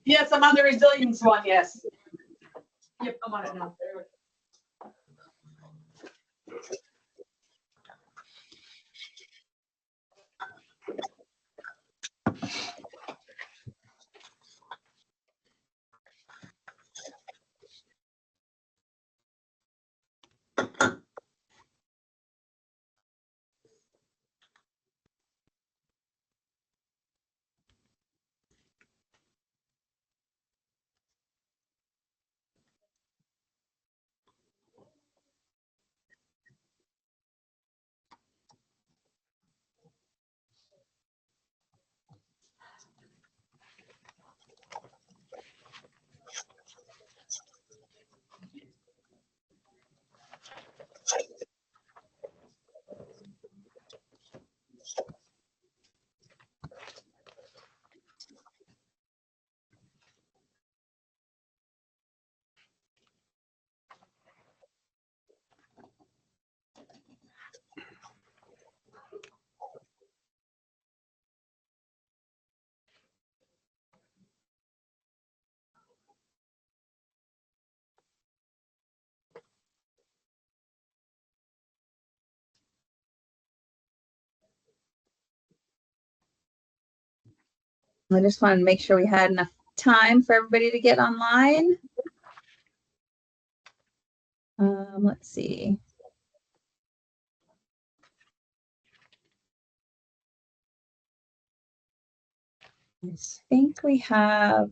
Yes, I'm on the resilience one, yes. Yep, I'm on it now. I just wanted to make sure we had enough time for everybody to get online. Let's see. I think we have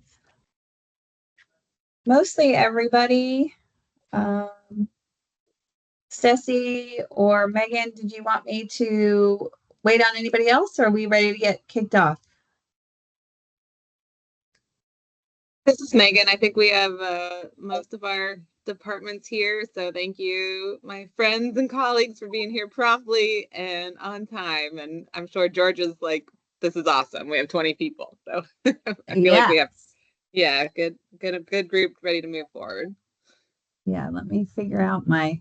mostly everybody. Ceci or Megan, did you want me to wait on anybody else, or are we ready to get kicked off? This is Megan. I think we have most of our departments here. So thank you, my friends and colleagues, for being here promptly and on time. And I'm sure George is like, this is awesome. We have 20 people. So I feel like we have, good group ready to move forward. Yeah, let me figure out my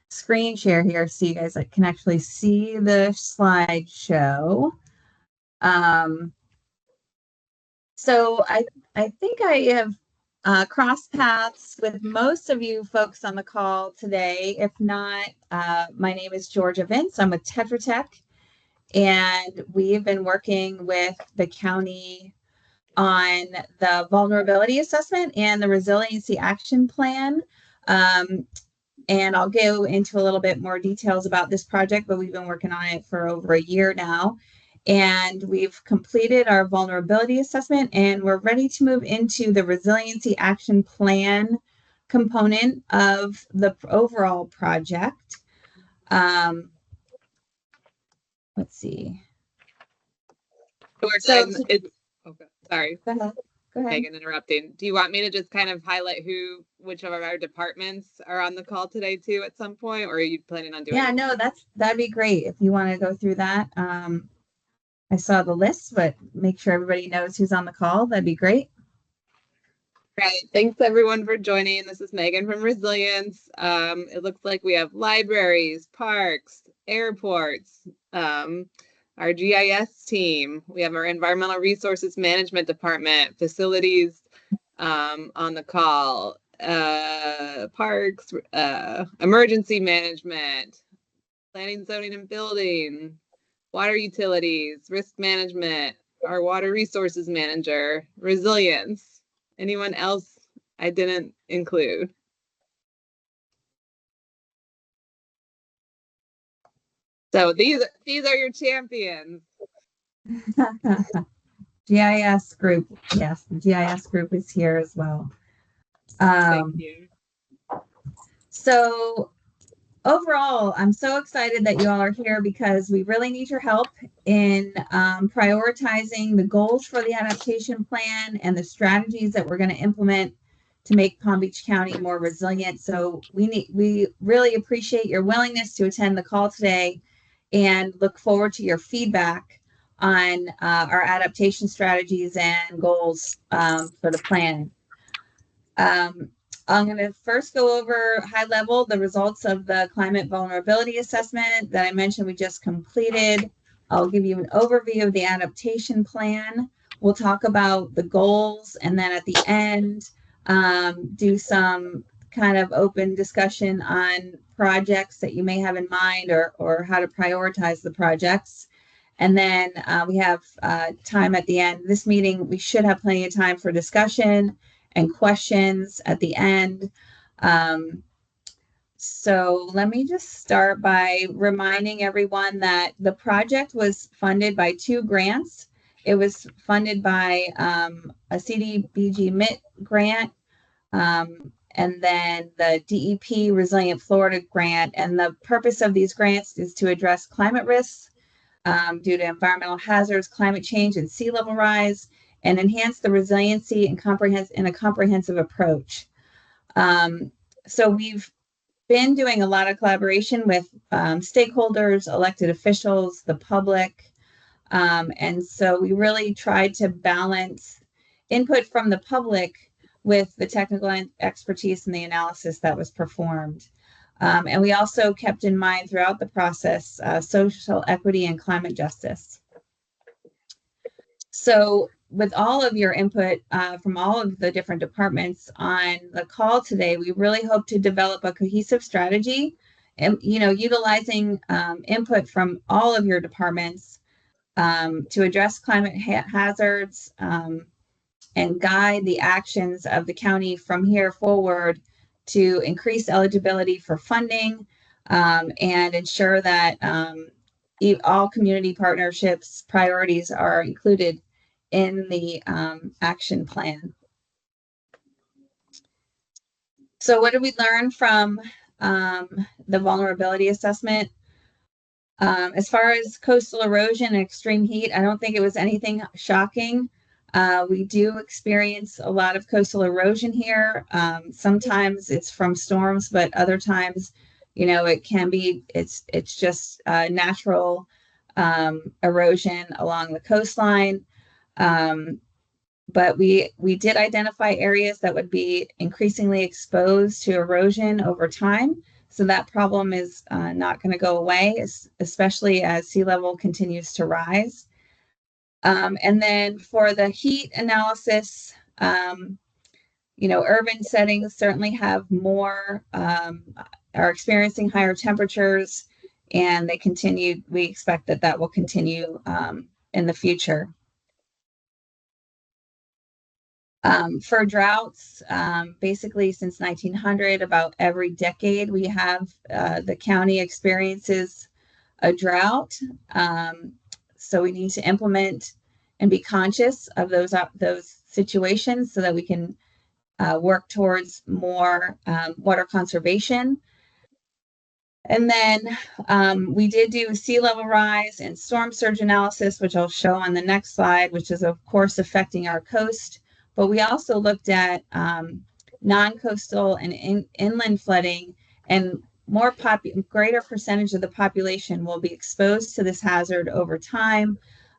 screen share here so you guys can actually see the slideshow. So I think I have crossed paths with most of you folks on the call today. If not, my name is Georgia Vince. I'm with Tetra Tech, and we've been working with the county on the vulnerability assessment and the resiliency action plan. And I'll go into a little bit more details about this project, but we've been working on it for over a year now. And we've completed our vulnerability assessment, and we're ready to move into the resiliency action plan component of the overall project. Let's see. Sorry. Go ahead. Megan, interrupting. Do you want me to just kind of highlight which of our departments are on the call today too at some point, or are you planning on doing it? No, that'd be great if you want to go through that. I saw the list, but make sure everybody knows who's on the call. That'd be great. Right. Thanks everyone for joining. This is Megan from Resilience. It looks like we have libraries, parks, airports, our GIS team. We have our environmental resources management department, facilities on the call, parks, emergency management, planning, zoning, and building, water utilities, risk management, our water resources manager, resilience. Anyone else I didn't include? So these are your champions. GIS group. Yes, the GIS group is here as well. Thank you. So overall, I'm so excited that you all are here because we really need your help in prioritizing the goals for the adaptation plan and the strategies that we're going to implement to make Palm Beach County more resilient. So we really appreciate your willingness to attend the call today and look forward to your feedback on our adaptation strategies and goals for the plan. I'm going to first go over high level the results of the climate vulnerability assessment that I mentioned we just completed. I'll give you an overview of the adaptation plan. We'll talk about the goals, and then at the end, do some kind of open discussion on projects that you may have in mind, or how to prioritize the projects. And then we have time at the end. This meeting, we should have plenty of time for discussion and questions at the end. So let me just start by reminding everyone that the project was funded by 2 grants. It was funded by a CDBG MIT grant, and then the DEP Resilient Florida grant. And the purpose of these grants is to address climate risks due to environmental hazards, climate change, and sea level rise, and enhance the resiliency in a comprehensive approach. So we've been doing a lot of collaboration with stakeholders, elected officials, the public. And so we really tried to balance input from the public with the technical expertise and the analysis that was performed. And we also kept in mind throughout the process social equity and climate justice. So with all of your input from all of the different departments on the call today, we really hope to develop a cohesive strategy and, utilizing input from all of your departments to address climate hazards and guide the actions of the county from here forward to increase eligibility for funding and ensure that all community partnerships priorities are included in the action plan. So what did we learn from the vulnerability assessment? As far as coastal erosion and extreme heat, I don't think it was anything shocking. We do experience a lot of coastal erosion here. Sometimes it's from storms, but other times, it can be, it's just natural erosion along the coastline. But we did identify areas that would be increasingly exposed to erosion over time. So that problem is not going to go away, especially as sea level continues to rise. And then for the heat analysis, urban settings certainly have more, are experiencing higher temperatures, and we expect that will continue in the future. For droughts, basically since 1900, about every decade we have the county experiences a drought. So we need to implement and be conscious of those situations so that we can work towards more water conservation. And then we did do sea level rise and storm surge analysis, which I'll show on the next slide, which is of course affecting our coast. But we also looked at non-coastal and inland flooding, and greater percentage of the population will be exposed to this hazard over time,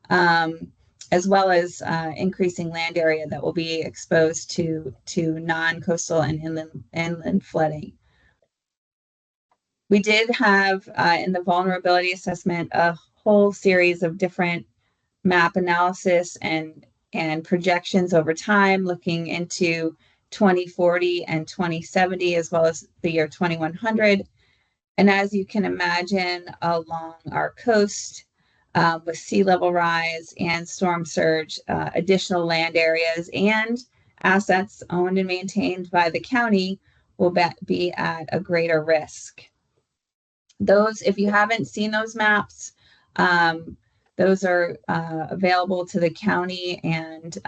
as well as increasing land area that will be exposed to non-coastal and inland flooding. We did have in the vulnerability assessment a whole series of different map analysis and projections over time, looking into 2040 and 2070, as well as the year 2100. And as you can imagine, along our coast, with sea level rise and storm surge, additional land areas and assets owned and maintained by the county will be at a greater risk. Those, if you haven't seen those maps, those are available to the county, and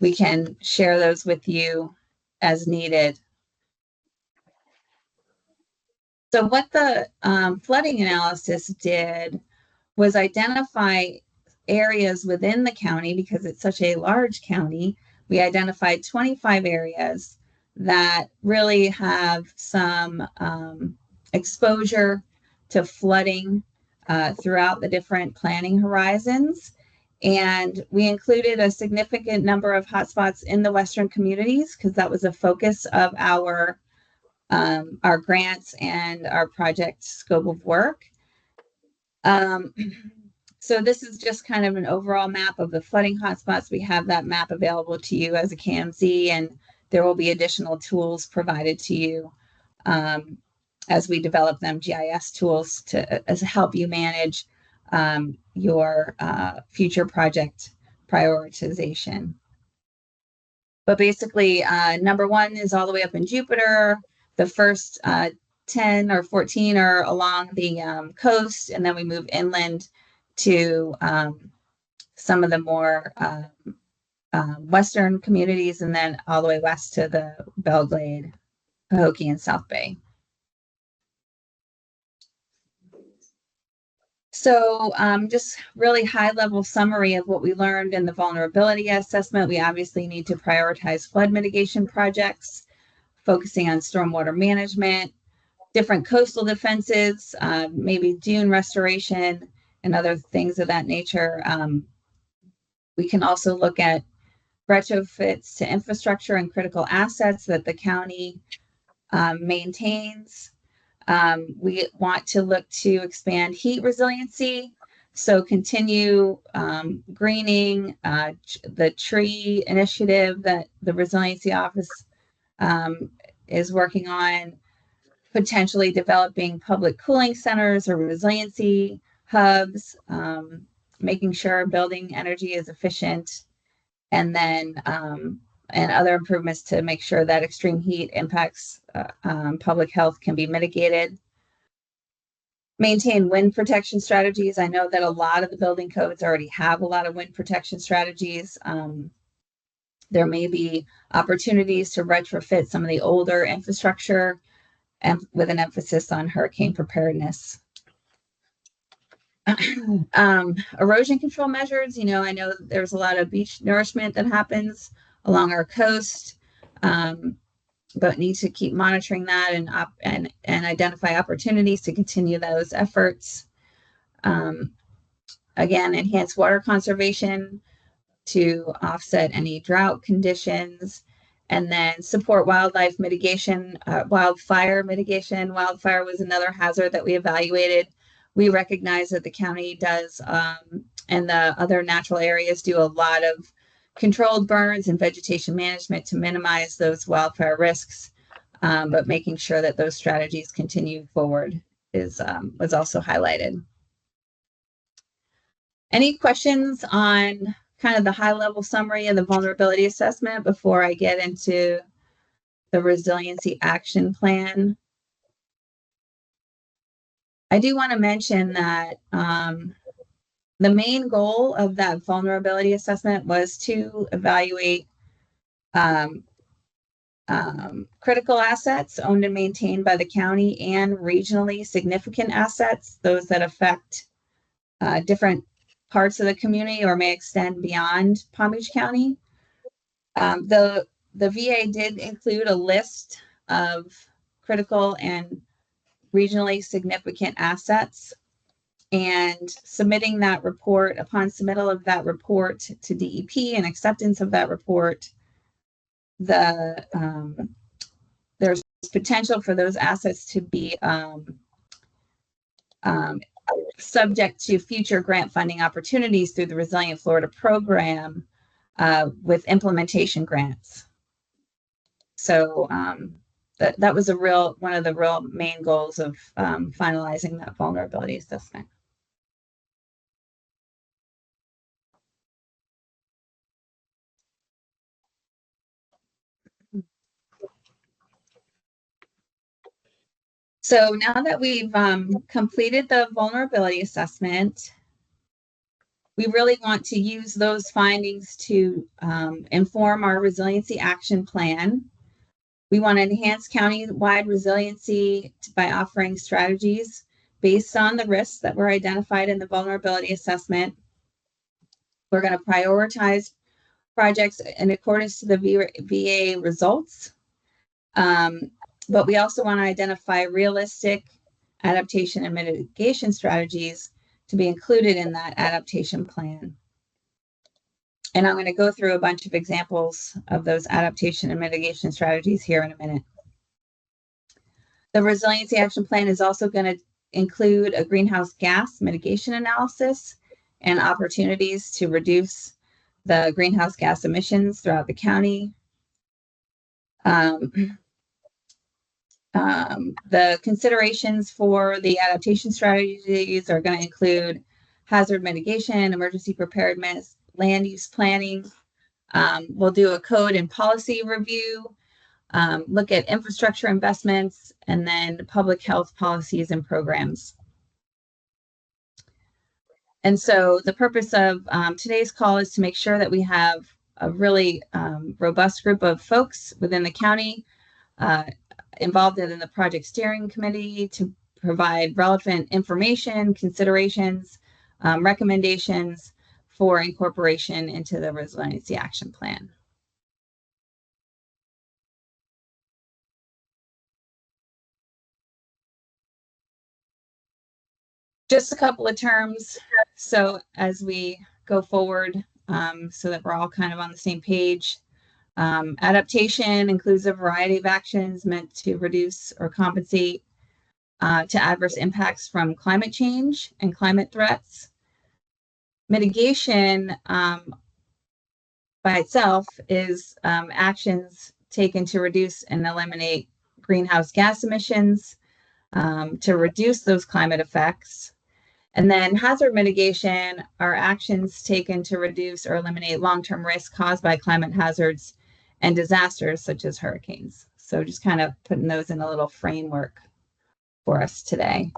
we can share those with you as needed. So what the flooding analysis did was identify areas within the county, because it's such a large county. We identified 25 areas that really have some exposure to flooding throughout the different planning horizons. And we included a significant number of hotspots in the Western communities, because that was a focus of our grants and our project scope of work. So this is just kind of an overall map of the flooding hotspots. We have that map available to you as a KMZ, and there will be additional tools provided to you as we develop them, GIS tools to help you manage your future project prioritization. But basically, number 1 is all the way up in Jupiter. The first 10 or 14 are along the coast, and then we move inland to some of the more western communities, and then all the way west to the Belglade, Pahokee, and South Bay. So just really high-level summary of what we learned in the vulnerability assessment. We obviously need to prioritize flood mitigation projects, focusing on stormwater management, different coastal defenses, maybe dune restoration, and other things of that nature. We can also look at retrofits to infrastructure and critical assets that the county maintains. We want to look to expand heat resiliency, so continue greening, the tree initiative that the Resiliency Office is working on, potentially developing public cooling centers or resiliency hubs, making sure building energy is efficient, and then and other improvements to make sure that extreme heat impacts public health can be mitigated. Maintain wind protection strategies. I know that a lot of the building codes already have a lot of wind protection strategies. There may be opportunities to retrofit some of the older infrastructure and with an emphasis on hurricane preparedness. Erosion control measures. I know there's a lot of beach nourishment that happens along our coast, but need to keep monitoring that and identify opportunities to continue those efforts. Again, enhance water conservation to offset any drought conditions, and then support wildlife mitigation, wildfire mitigation. Wildfire was another hazard that we evaluated. We recognize that the county does, and the other natural areas do a lot of controlled burns and vegetation management to minimize those wildfire risks, but making sure that those strategies continue forward was also highlighted. Any questions on kind of the high-level summary of the vulnerability assessment before I get into the resiliency action plan? I do want to mention that the main goal of that vulnerability assessment was to evaluate critical assets owned and maintained by the county and regionally significant assets, those that affect different parts of the community or may extend beyond Palm Beach County. The VA did include a list of critical and regionally significant assets, and submitting that report, upon submittal of that report to DEP and acceptance of that report, there's potential for those assets to be subject to future grant funding opportunities through the Resilient Florida program with implementation grants. So that was one of the real main goals of finalizing that vulnerability assessment. So now that we've completed the vulnerability assessment, we really want to use those findings to inform our resiliency action plan. We want to enhance county-wide resiliency by offering strategies based on the risks that were identified in the vulnerability assessment. We're going to prioritize projects in accordance to the VA results. But we also want to identify realistic adaptation and mitigation strategies to be included in that adaptation plan. And I'm going to go through a bunch of examples of those adaptation and mitigation strategies here in a minute. The resiliency action plan is also going to include a greenhouse gas mitigation analysis and opportunities to reduce the greenhouse gas emissions throughout the county. The considerations for the adaptation strategies are going to include hazard mitigation, emergency preparedness, land use planning. We'll do a code and policy review, look at infrastructure investments, and then public health policies and programs. And so the purpose of today's call is to make sure that we have a really robust group of folks within the county involved in the project steering committee to provide relevant information, considerations, recommendations for incorporation into the Resiliency Action Plan. Just a couple of terms. So as we go forward, so that we're all kind of on the same page, adaptation includes a variety of actions meant to reduce or compensate to adverse impacts from climate change and climate threats. Mitigation by itself is actions taken to reduce and eliminate greenhouse gas emissions, to reduce those climate effects. And then hazard mitigation are actions taken to reduce or eliminate long-term risks caused by climate hazards and disasters such as hurricanes. So just kind of putting those in a little framework for us today.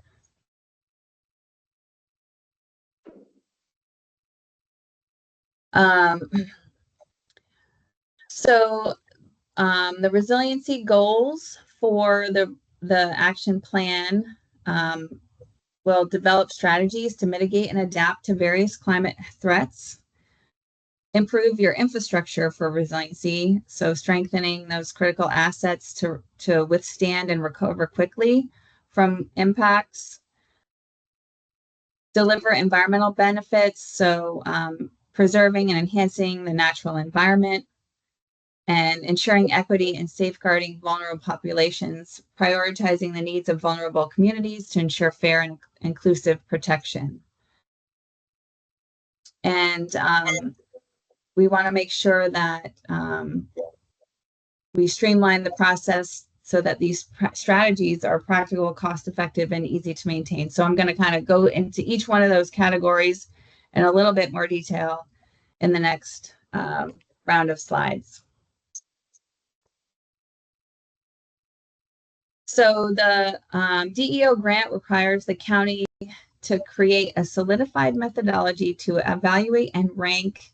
The resiliency goals for the action plan will develop strategies to mitigate and adapt to various climate threats, improve your infrastructure for resiliency, so strengthening those critical assets to withstand and recover quickly from impacts, deliver environmental benefits, so preserving and enhancing the natural environment, and ensuring equity and safeguarding vulnerable populations, prioritizing the needs of vulnerable communities to ensure fair and inclusive protection. And we want to make sure that we streamline the process so that these strategies are practical, cost-effective, and easy to maintain. So I'm going to kind of go into each one of those categories in a little bit more detail in the next round of slides. So the DEO grant requires the county to create a solidified methodology to evaluate and rank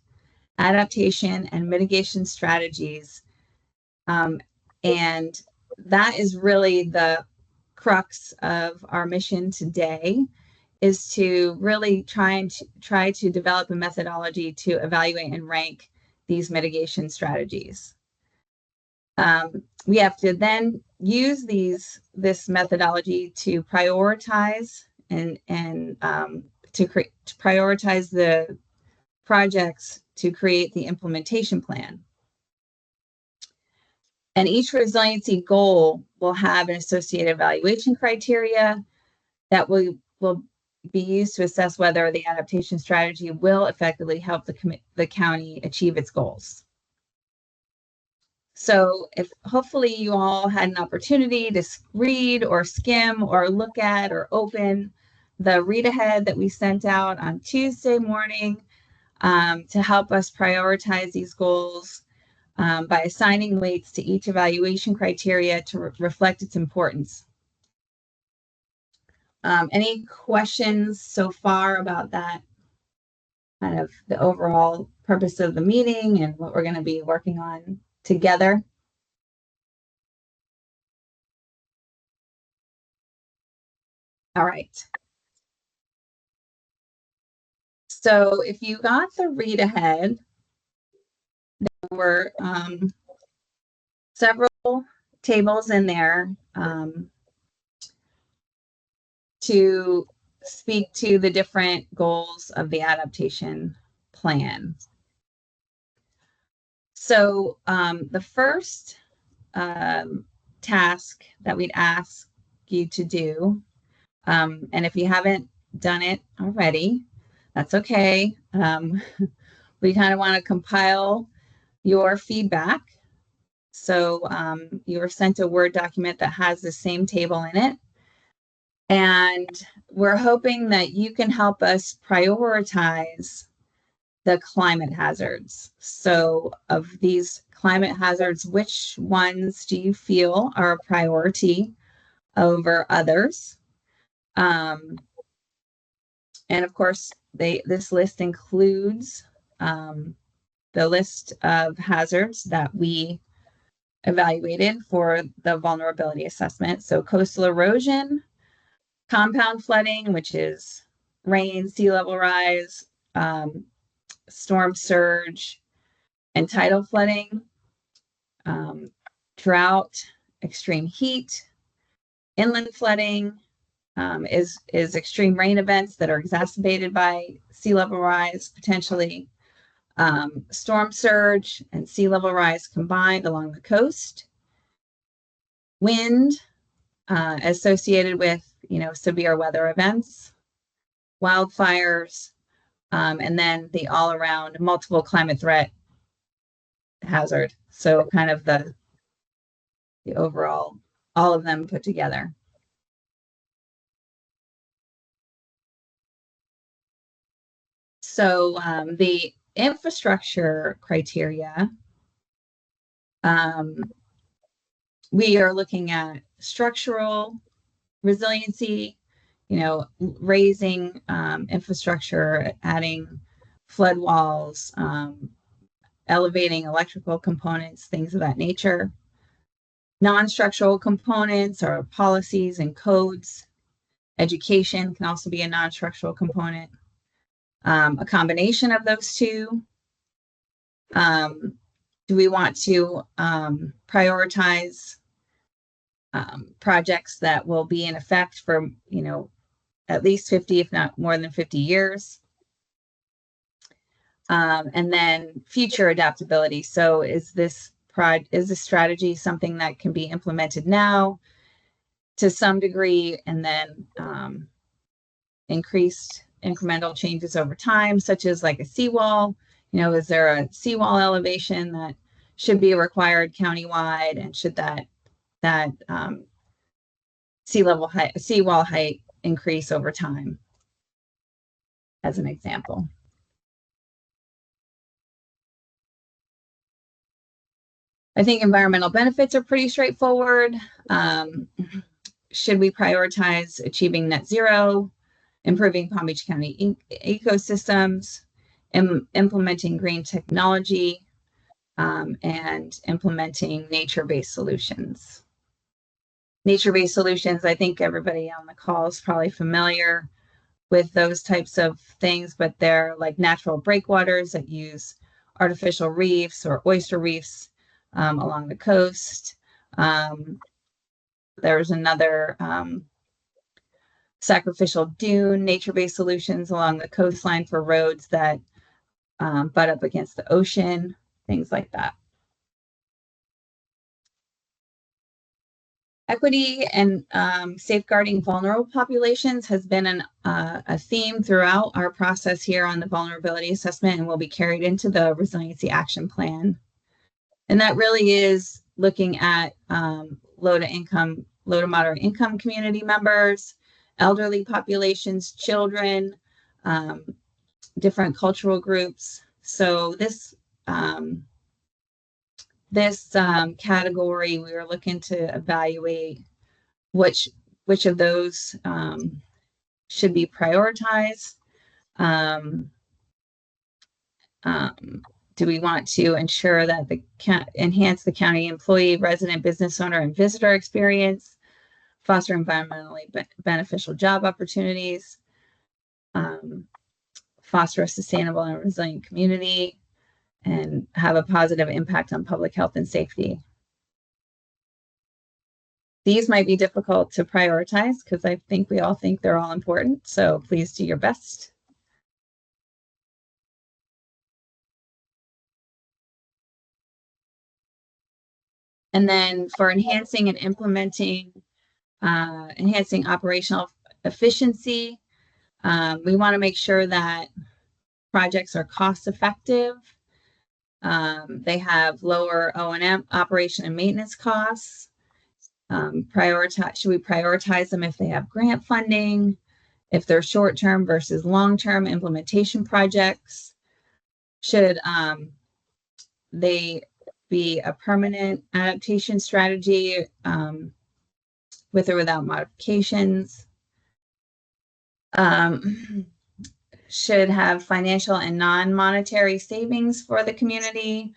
adaptation and mitigation strategies. And that is really the crux of our mission today, is to really try to develop a methodology to evaluate and rank these mitigation strategies. We have to then use this methodology to prioritize and to prioritize the projects to create the implementation plan. And each resiliency goal will have an associated evaluation criteria that will be used to assess whether the adaptation strategy will effectively help the county achieve its goals. So if hopefully you all had an opportunity to read or skim or look at or open the read ahead that we sent out on Tuesday morning to help us prioritize these goals by assigning weights to each evaluation criteria to reflect its importance. Any questions so far about that, kind of the overall purpose of the meeting and what we're going to be working on together? All right. So if you got the read ahead, there were several tables in there to speak to the different goals of the adaptation plan. So the first task that we'd ask you to do, and if you haven't done it already, That's okay. We kind of want to compile your feedback. So you were sent a Word document that has the same table in it. And we're hoping that you can help us prioritize the climate hazards. So of these climate hazards, which ones do you feel are a priority over others? And of course, this list includes the list of hazards that we evaluated for the vulnerability assessment. So coastal erosion, compound flooding, which is rain, sea level rise, storm surge, and tidal flooding, drought, extreme heat, inland flooding, is extreme rain events that are exacerbated by sea level rise, potentially storm surge and sea level rise combined along the coast, wind associated with severe weather events, wildfires, and then the all around multiple climate threat hazard. So kind of the overall, all of them put together. So the infrastructure criteria, we are looking at structural resiliency, raising infrastructure, adding flood walls, elevating electrical components, things of that nature. Non-structural components are policies and codes. Education can also be a non-structural component. A combination of those two. Do we want to prioritize projects that will be in effect for, at least 50, if not more than 50 years? And then future adaptability. So is this strategy something that can be implemented now to some degree, and then increased incremental changes over time, such as like a seawall? Is there a seawall elevation that should be required countywide, and should that seawall height increase over time, as an example? I think environmental benefits are pretty straightforward. Should we prioritize achieving net zero, improving Palm Beach County ecosystems, implementing green technology, and implementing nature-based solutions? Nature-based solutions, I think everybody on the call is probably familiar with those types of things, but they're like natural breakwaters that use artificial reefs or oyster reefs along the coast. There's another sacrificial dune, nature-based solutions along the coastline for roads that butt up against the ocean, things like that. Equity and safeguarding vulnerable populations has been a theme throughout our process here on the vulnerability assessment, and will be carried into the resiliency action plan. And that really is looking at low to moderate income community members, elderly populations, children, different cultural groups. So this category, we were looking to evaluate which of those should be prioritized. Do we want to ensure that enhance the county employee, resident, business owner, and visitor experience, foster environmentally beneficial job opportunities, foster a sustainable and resilient community, and have a positive impact on public health and safety? These might be difficult to prioritize because I think we all think they're all important. So please do your best. And then for enhancing and implementing, enhancing operational efficiency, We want to make sure that projects are cost effective. They have lower O&M, operation and maintenance costs. Should we prioritize them if they have grant funding, if they're short-term versus long-term implementation projects? Should they be a permanent adaptation strategy with or without modifications? Should have financial and non-monetary savings for the community.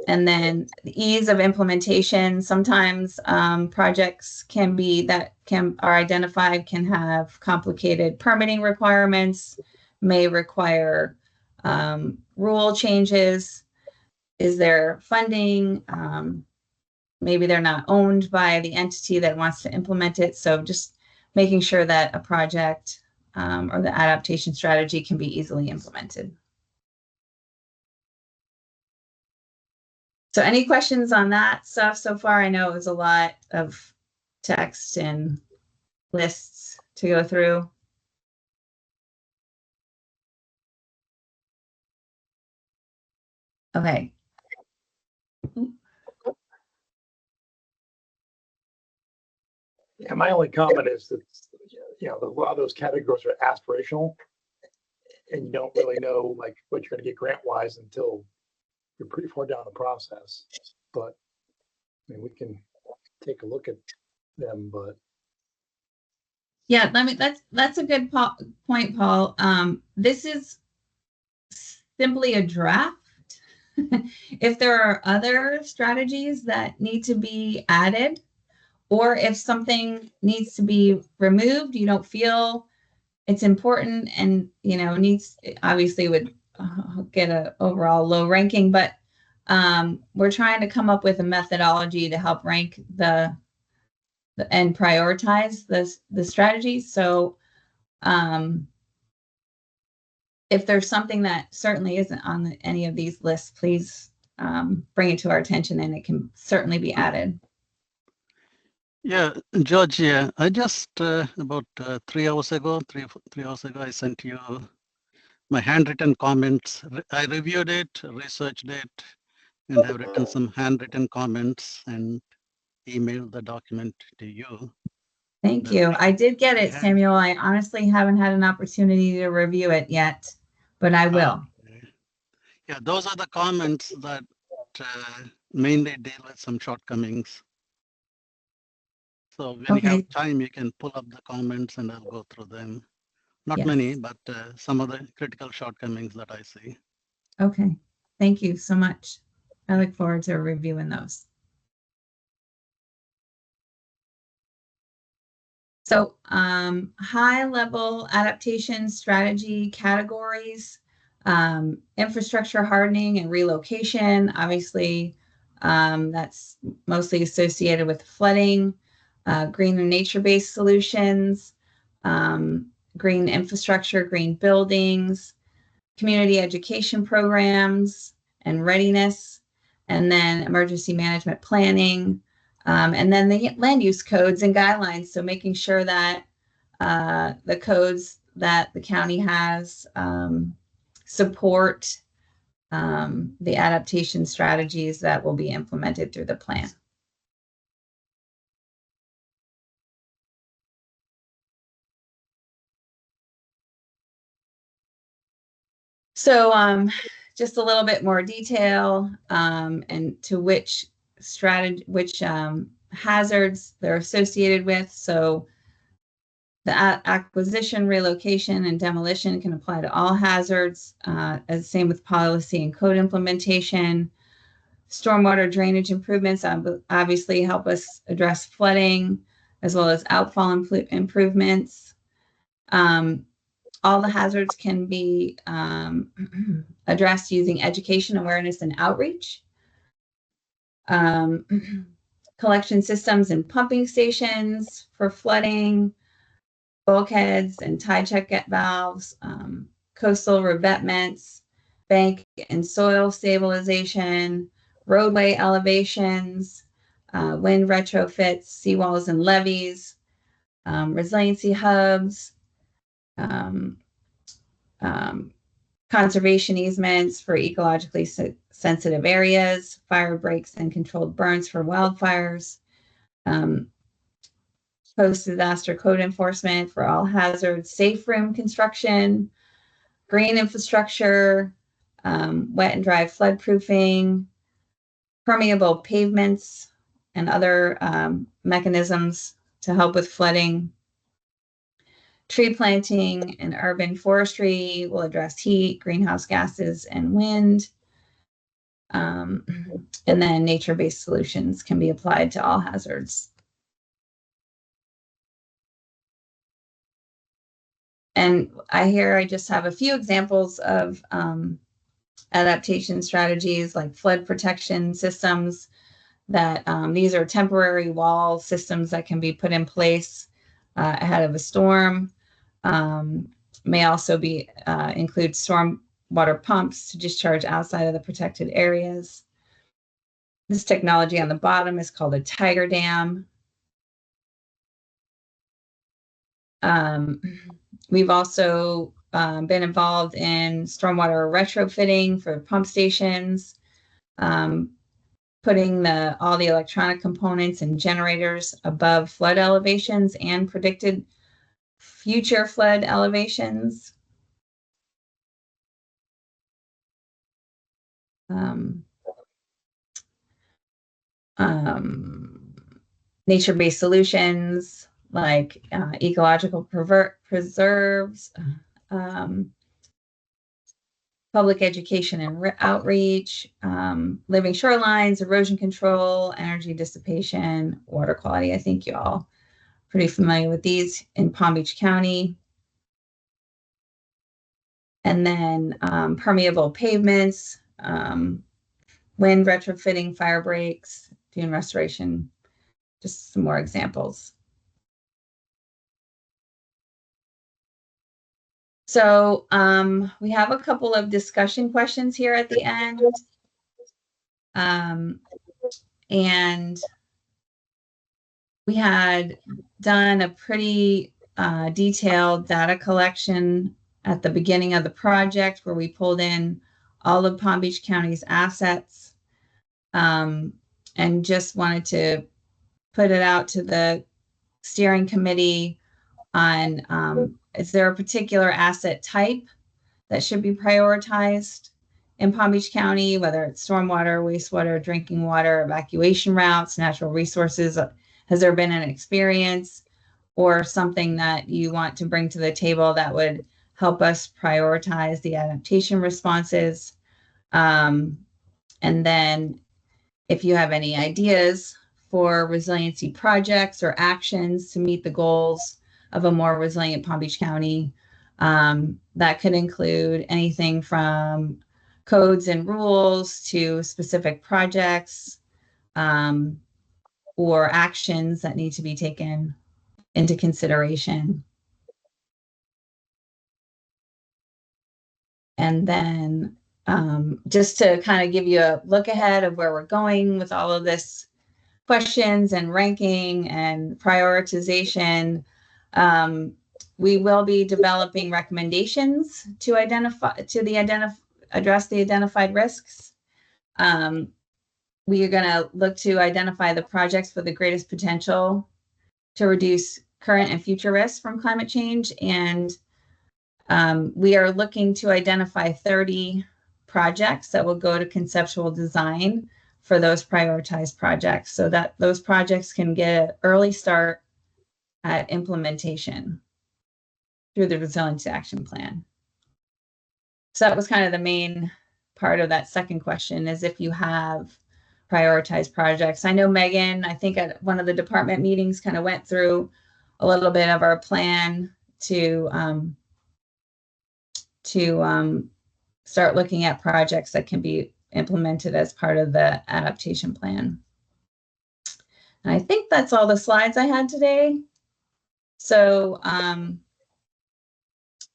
And then the ease of implementation. Sometimes projects are identified can have complicated permitting requirements, may require rule changes. Is there funding? Maybe they're not owned by the entity that wants to implement it. So just making sure that a project or the adaptation strategy can be easily implemented. So any questions on that stuff so far? I know it was a lot of text and lists to go through. Okay. Yeah, my only comment is that, you know, a lot of those categories are aspirational, and you don't really know like what you're going to get grant wise until you're pretty far down the process. But I mean, we can take a look at them, but Yeah, that's a good point, Paul. This is simply a draft. If there are other strategies that need to be added, or if something needs to be removed, you don't feel it's important, and obviously would get an overall low ranking, but we're trying to come up with a methodology to help rank and prioritize the strategies. So if there's something that certainly isn't on any of these lists, please bring it to our attention, and it can certainly be added. Yeah, George, yeah, I just about 3 hours ago, I sent you my handwritten comments. I reviewed it, researched it, and have written some handwritten comments and emailed the document to you. Thank you. I did get it, Samuel. I honestly haven't had an opportunity to review it yet, but I will. Okay. Yeah, those are the comments that mainly deal with some shortcomings. So when you have time, you can pull up the comments and I'll go through them. Not many, but some of the critical shortcomings that I see. Okay. Thank you so much. I look forward to reviewing those. So high level adaptation strategy categories, infrastructure hardening and relocation. Obviously, that's mostly associated with flooding, green and nature-based solutions, green infrastructure, green buildings, community education programs and readiness, and then emergency management planning, and then the land use codes and guidelines. So making sure that the codes that the county has support the adaptation strategies that will be implemented through the plan. So just a little bit more detail and to which strategy, which hazards they're associated with. So the acquisition, relocation, and demolition can apply to all hazards, as same with policy and code implementation. Stormwater drainage improvements obviously help us address flooding, as well as outfall improvements. All the hazards can be addressed using education, awareness, and outreach. Collection systems and pumping stations for flooding, bulkheads and tide check valves, coastal revetments, bank and soil stabilization, roadway elevations, wind retrofits, seawalls and levees, resiliency hubs, conservation easements for ecologically sensitive areas, fire breaks and controlled burns for wildfires, post-disaster code enforcement for all hazards, safe room construction, green infrastructure, wet and dry flood proofing, permeable pavements, and other mechanisms to help with flooding. Tree planting and urban forestry will address heat, greenhouse gases, and wind. And then nature-based solutions can be applied to all hazards. And I just have a few examples of adaptation strategies like flood protection systems that these are temporary wall systems that can be put in place ahead of a storm. May also be include storm water pumps to discharge outside of the protected areas. This technology on the bottom is called a Tiger Dam. We've also been involved in stormwater retrofitting for pump stations, putting all the electronic components and generators above flood elevations and predicted future flood elevations. Nature-based solutions like ecological preserves, public education and outreach, living shorelines, erosion control, energy dissipation, water quality. I think you all are pretty familiar with these in Palm Beach County. And then permeable pavements, wind retrofitting, fire breaks, dune restoration, just some more examples. So we have a couple of discussion questions here at the end. And we had done a pretty detailed data collection at the beginning of the project where we pulled in all of Palm Beach County's assets, and just wanted to put it out to the steering committee on is there a particular asset type that should be prioritized in Palm Beach County, whether it's stormwater, wastewater, drinking water, evacuation routes, natural resources? Has there been an experience or something that you want to bring to the table that would help us prioritize the adaptation responses? And then if you have any ideas for resiliency projects or actions to meet the goals of a more resilient Palm Beach County, that could include anything from codes and rules to specific projects or actions that need to be taken into consideration. And then just to kind of give you a look ahead of where we're going with all of this questions and ranking and prioritization, we will be developing recommendations to address the identified risks. We are going to look to identify the projects with the greatest potential to reduce current and future risks from climate change. And we are looking to identify 30 projects that will go to conceptual design for those prioritized projects so that those projects can get an early start at implementation through the Resilience Action Plan. So that was kind of the main part of that second question, is if you have prioritized projects. I know Megan, I think at one of the department meetings, kind of went through a little bit of our plan to start looking at projects that can be implemented as part of the adaptation plan. And I think that's all the slides I had today. So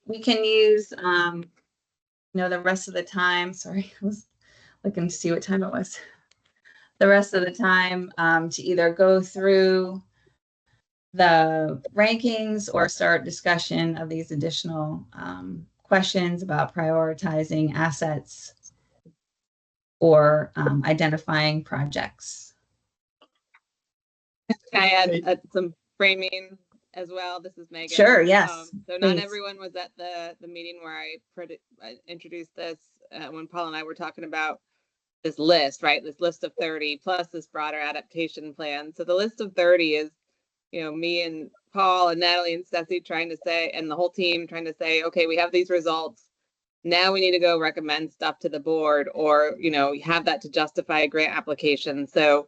we can use the rest of the time. Sorry, I was looking to see what time it was. The rest of the time to either go through the rankings or start discussion of these additional questions about prioritizing assets or identifying projects. Can I add some framing as well? This is Megan. Sure, yes, So not please. everyone was at the meeting where I introduced this when Paul and I were talking about this list, right? This list of 30 plus this broader adaptation plan. So the list of 30 is, you know, me and Paul and Natalie and Ceci trying to say, and the whole team trying to say, okay, we have these results. Now we need to go recommend stuff to the board, or, you know, have that to justify a grant application. So,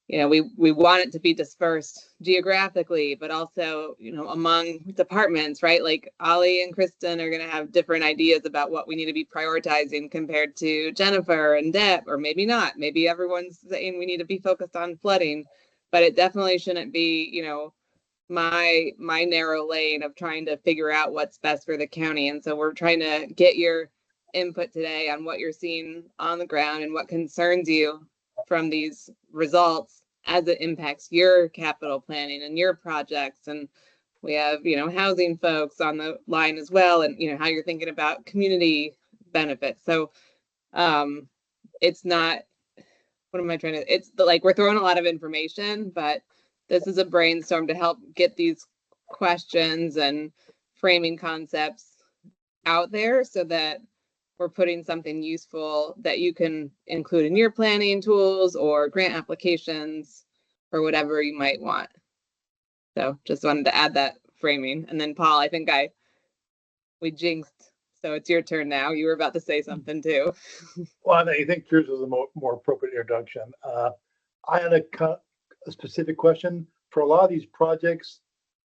you know, we want it to be dispersed geographically, but also, you know, among departments, right? Like Ollie and Kristen are going to have different ideas about what we need to be prioritizing compared to Jennifer and Deb, or maybe not. Maybe everyone's saying we need to be focused on flooding, but it definitely shouldn't be, you know, my narrow lane of trying to figure out what's best for the county. And so we're trying to get your input today on what you're seeing on the ground and what concerns you from these results as it impacts your capital planning and your projects. And we have, you know, housing folks on the line as well, and, you know, how you're thinking about community benefits. So it's not, what am I trying to, it's like we're throwing a lot of information, but this is a brainstorm to help get these questions and framing concepts out there so that we're putting something useful that you can include in your planning tools or grant applications or whatever you might want. So just wanted to add that framing. And then Paul, I think we jinxed. So it's your turn now. You were about to say something too. Well, I think yours was a more appropriate introduction. I had a specific question. For a lot of these projects,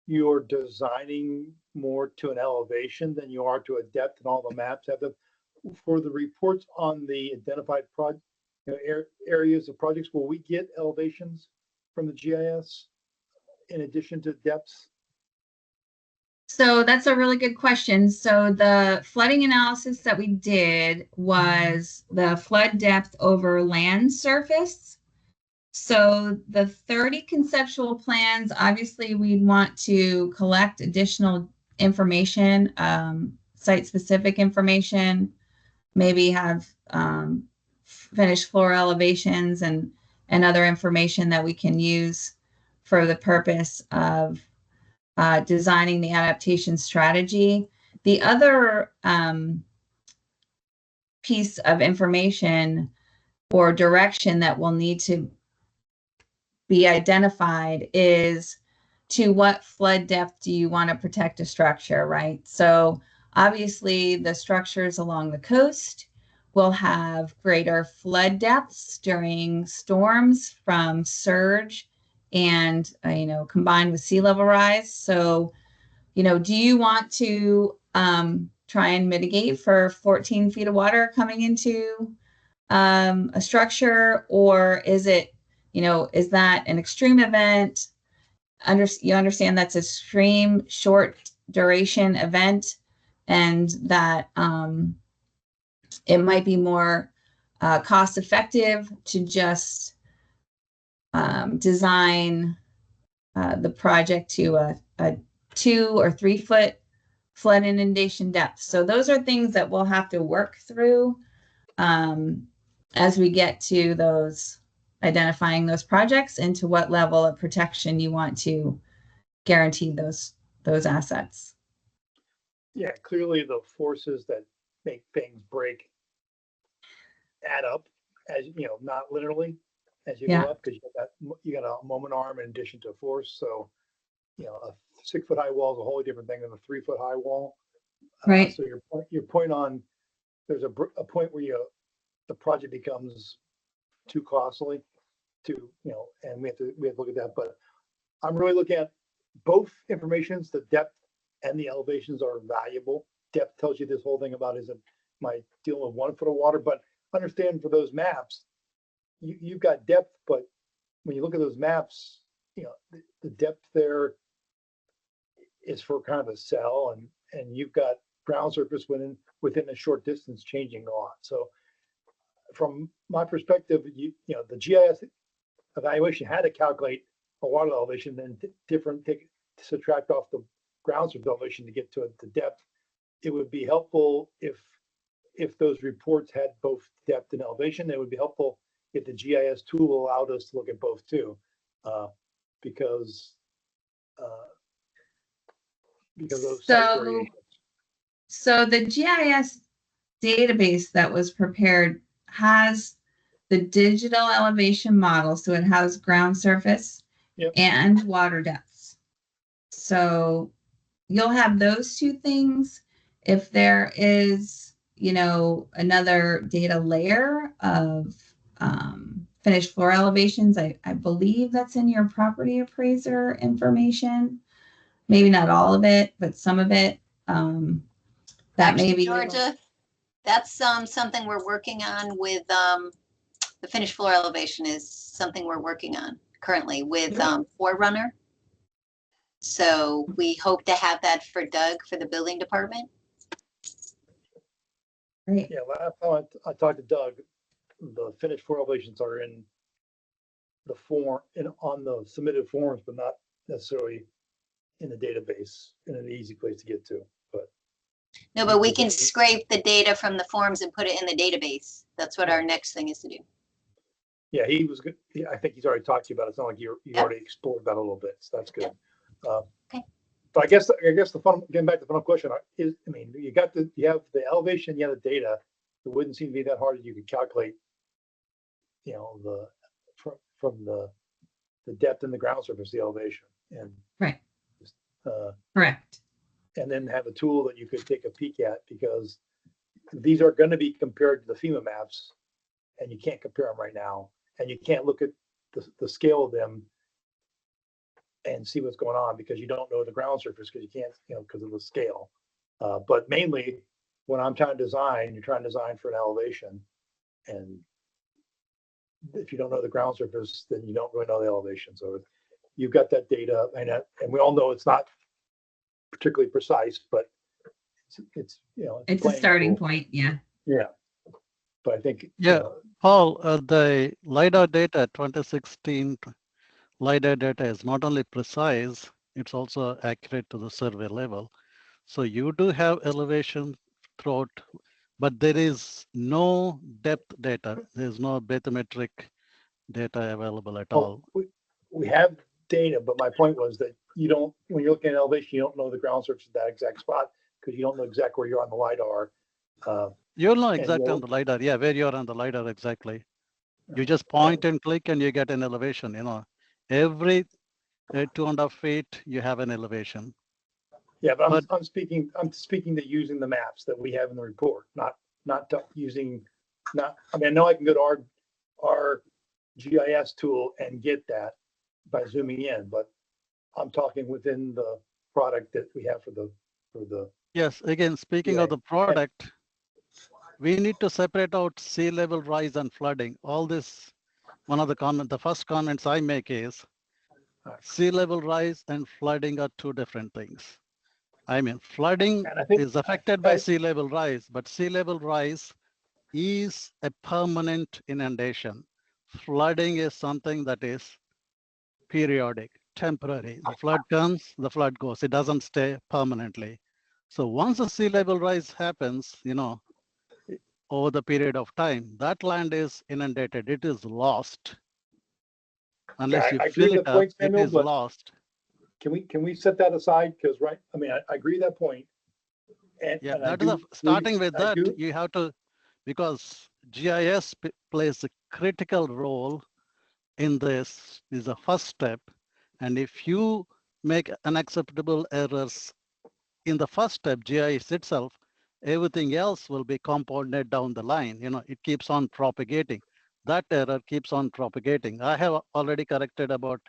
you're designing more to an elevation than you are to a depth, and all the maps have them. For the reports on the identified project, you know, areas of projects, will we get elevations from the GIS in addition to depths? So that's a really good question. So the flooding analysis that we did was the flood depth over land surface. So the 30 conceptual plans, obviously we'd want to collect additional information, site-specific information, maybe have finished floor elevations and other information that we can use for the purpose of designing the adaptation strategy. The other piece of information or direction that will need to be identified is to what flood depth do you want to protect a structure, right? So obviously the structures along the coast will have greater flood depths during storms from surge and, you know, combined with sea level rise. So, you know, do you want to try and mitigate for 14 feet of water coming into a structure, or is it, you know, is that an extreme event? You understand that's an extreme short duration event, and that it might be more cost effective to just design the project to a 2 or 3 foot flood inundation depth. So those are things that we'll have to work through as we get to those, identifying those projects and to what level of protection you want to guarantee those assets. Yeah, clearly the forces that make things break add up, as you know, not literally as you Yeah. go up, because you got a moment arm in addition to a force. So, you know, a 6 foot high wall is a wholly different thing than a 3 foot high wall. Right. So your point on, there's a point where the project becomes too costly to, you know, and we have to look at that. But I'm really looking at both informations. The depth and the elevations are valuable. Depth tells you this whole thing about, is it, am I dealing with 1 foot of water? But understand, for those maps, you've got depth, but when you look at those maps, you know, the depth there is for kind of a cell, and you've got ground surface within a short distance changing a lot. So from my perspective, you know, the GIS evaluation had to calculate a water elevation, then take subtract off the ground surface elevation to get to the depth, it would be helpful if those reports had both depth and elevation. It would be helpful if the GIS tool allowed us to look at both too, because those site variations. So the GIS database that was prepared has the digital elevation model. So it has ground surface Yep. and water depths. So you'll have those two things. If there is, another data layer of finished floor elevations, I believe that's in your property appraiser information. Maybe not all of it, but some of it. That may be. Georgia, that's something we're working on with the finished floor elevation is something we're working on currently with Forerunner. So we hope to have that for Doug for the building department. Great. Yeah, last time I talked to Doug, the finished floor elevations are in the form on the submitted forms, but not necessarily in the database in an easy place to get to. But No, but we can scrape the data from the forms and put it in the database. That's what our next thing is to do. yeah, he was good. I think he's already talked to you about it. It's not like you Yep. already explored that a little bit. So that's good. Okay. But I guess the fun, getting back to the final question is, you have the elevation, you have the data. It wouldn't seem to be that hard that you could calculate, from the depth in the ground surface, the elevation, and Right. uh, Correct. and then have a tool that you could take a peek at, because these are going to be compared to the FEMA maps, and you can't compare them right now, and you can't look at the scale of them and see what's going on, because you don't know the ground surface, because you can't, because of the scale. But mainly, when I'm trying to design, you're trying to design for an elevation, and if you don't know the ground surface, then you don't really know the elevation. So you've got that data, and we all know it's not particularly precise, but it's It's a playing starting cool. point. Yeah. Yeah, but I think Yeah. Paul, the LiDAR data 2016 LiDAR data is not only precise, it's also accurate to the survey level. So you do have elevation throughout, but there is no depth data. There's no bathymetric data available at all. we have data, but my point was that when you're looking at elevation, you don't know the ground surface at that exact spot, because you don't know exactly where you're on the LiDAR. You'll know And exactly you'll- on the LiDAR, yeah, where you're on the LiDAR exactly. You just point and click and you get an elevation, Every 2.5 feet, you have an elevation. Yeah, but But- I'm speaking to using the maps that we have in the report, not using, I know I can go to our GIS tool and get that by zooming in, but I'm talking within the product that we have for the. Yes, again, speaking of Yeah, the product, we need to separate out sea level rise and flooding. All this, the first comments I make is sea level rise and flooding are two different things. Flooding And I think- is affected by sea level rise, but sea level rise is a permanent inundation. Flooding is something that is periodic, temporary. The flood comes, the flood goes. It doesn't stay permanently. So once the sea level rise happens, over the period of time, that land is inundated. It is lost. Unless I you agree fill with it the up, point, it Samuel, is but- lost. Can we set that aside? Because I agree with that point. Yeah, And I that is do- starting with I that, do- you have to, because GIS plays a critical role in this, is the first step. And if you make unacceptable errors in the first step, GIS itself, everything else will be compounded down the line. It keeps on propagating. That error keeps on propagating. I have already corrected about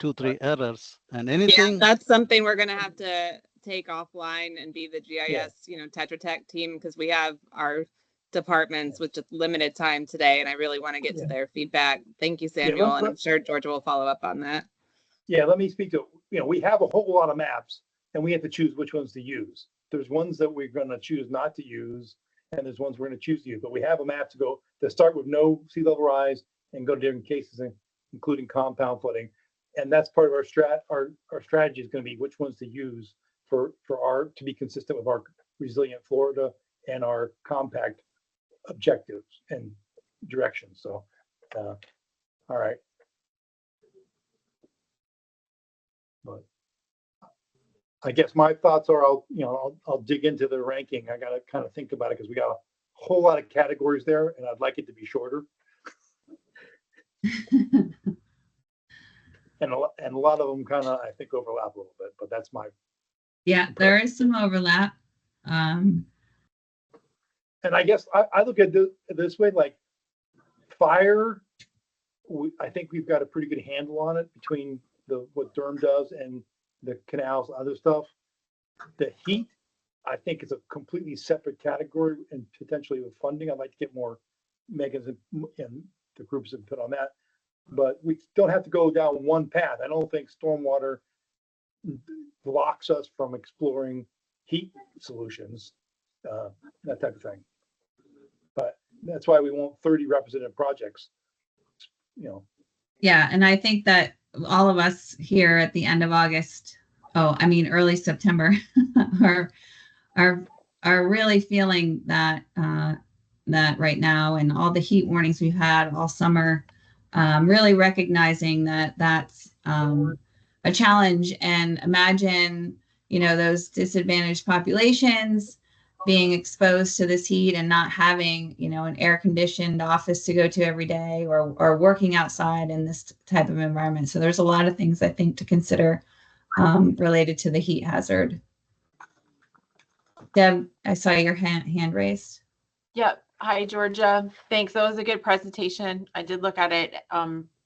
2-3 errors, and Yeah, anything. that's something we're gonna have to take offline and be the Yeah. GIS, Tetra Tech team, because we have our departments with just limited time today, and I really want to get to Yeah. their feedback. Thank you, Yeah, Samuel, and I'm let- sure Georgia will follow up on that. Yeah, let me speak to, we have a whole lot of maps, and we have to choose which ones to use. There's ones that we're gonna choose not to use, and there's ones we're gonna choose to use, but we have a map to start with no sea level rise and go to different cases, including compound flooding. And that's part of our strategy is going to be which ones to use for to be consistent with our resilient Florida and our compact objectives and directions. So, all right. But I guess my thoughts are I'll dig into the ranking. I got to kind of think about it because we got a whole lot of categories there, and I'd like it to be shorter. And a lot of them kind of, I think, overlap a little bit, but that's my. Yeah, there is some overlap. And I guess I look at this way, like fire, I think we've got a pretty good handle on it between what Durham does and the canals, other stuff. The heat, I think, is a completely separate category, and potentially with funding, I'd like to get more Megan's and the groups input on that. But we don't have to go down one path. I don't think stormwater blocks us from exploring heat solutions, that type of thing. But that's why we want 30 representative projects, Yeah, and I think that all of us here at the end of August, early September, are really feeling that that right now, and all the heat warnings we've had all summer, really recognizing that that's a challenge. And imagine, those disadvantaged populations being exposed to this heat and not having, an air conditioned office to go to every day, or working outside in this type of environment. So there's a lot of things I think to consider related to the heat hazard. Deb, I saw your hand raised. Yep. Hi, Georgia. Thanks. That was a good presentation. I did look at it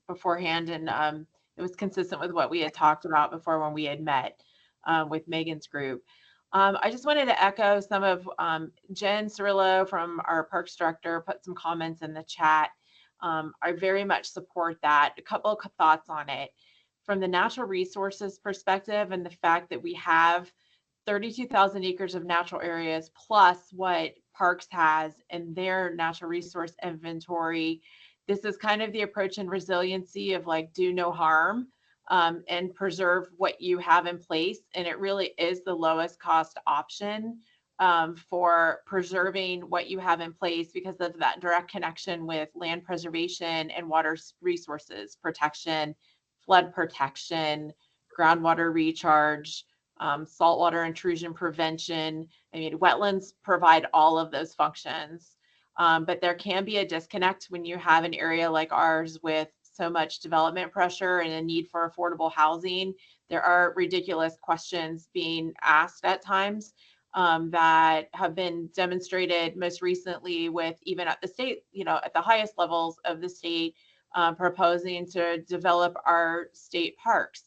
beforehand, and it was consistent with what we had talked about before when we had met with Megan's group. I just wanted to echo some of Jen Cirillo from our Parks Director put some comments in the chat. I very much support that. A couple of thoughts on it. From the natural resources perspective, and the fact that we have 32,000 acres of natural areas plus what Parks has in their natural resource inventory, this is kind of the approach and resiliency of like do no harm and preserve what you have in place. And it really is the lowest cost option for preserving what you have in place because of that direct connection with land preservation and water resources protection, flood protection, groundwater recharge, saltwater intrusion prevention. I mean, wetlands provide all of those functions, but there can be a disconnect when you have an area like ours with so much development pressure and a need for affordable housing. There are ridiculous questions being asked at times that have been demonstrated most recently with even at the state, at the highest levels of the state, proposing to develop our state parks.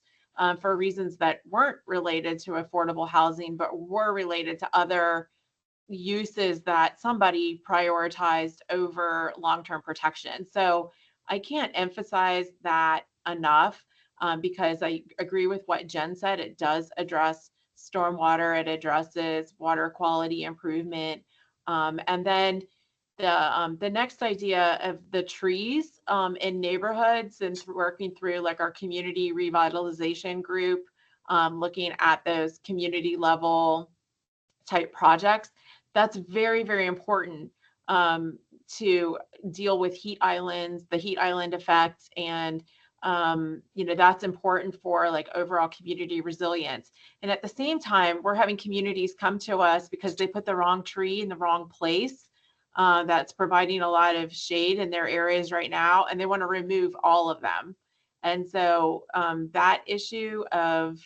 For reasons that weren't related to affordable housing, but were related to other uses that somebody prioritized over long-term protection. So I can't emphasize that enough because I agree with what Jen said. It does address stormwater, it addresses water quality improvement. And then the next idea of the trees in neighborhoods and working through like our community revitalization group, looking at those community level type projects, that's very, very important to deal with heat islands, the heat island effect, and that's important for like overall community resilience. And at the same time, we're having communities come to us because they put the wrong tree in the wrong place. That's providing a lot of shade in their areas right now, and they want to remove all of them. And so that issue of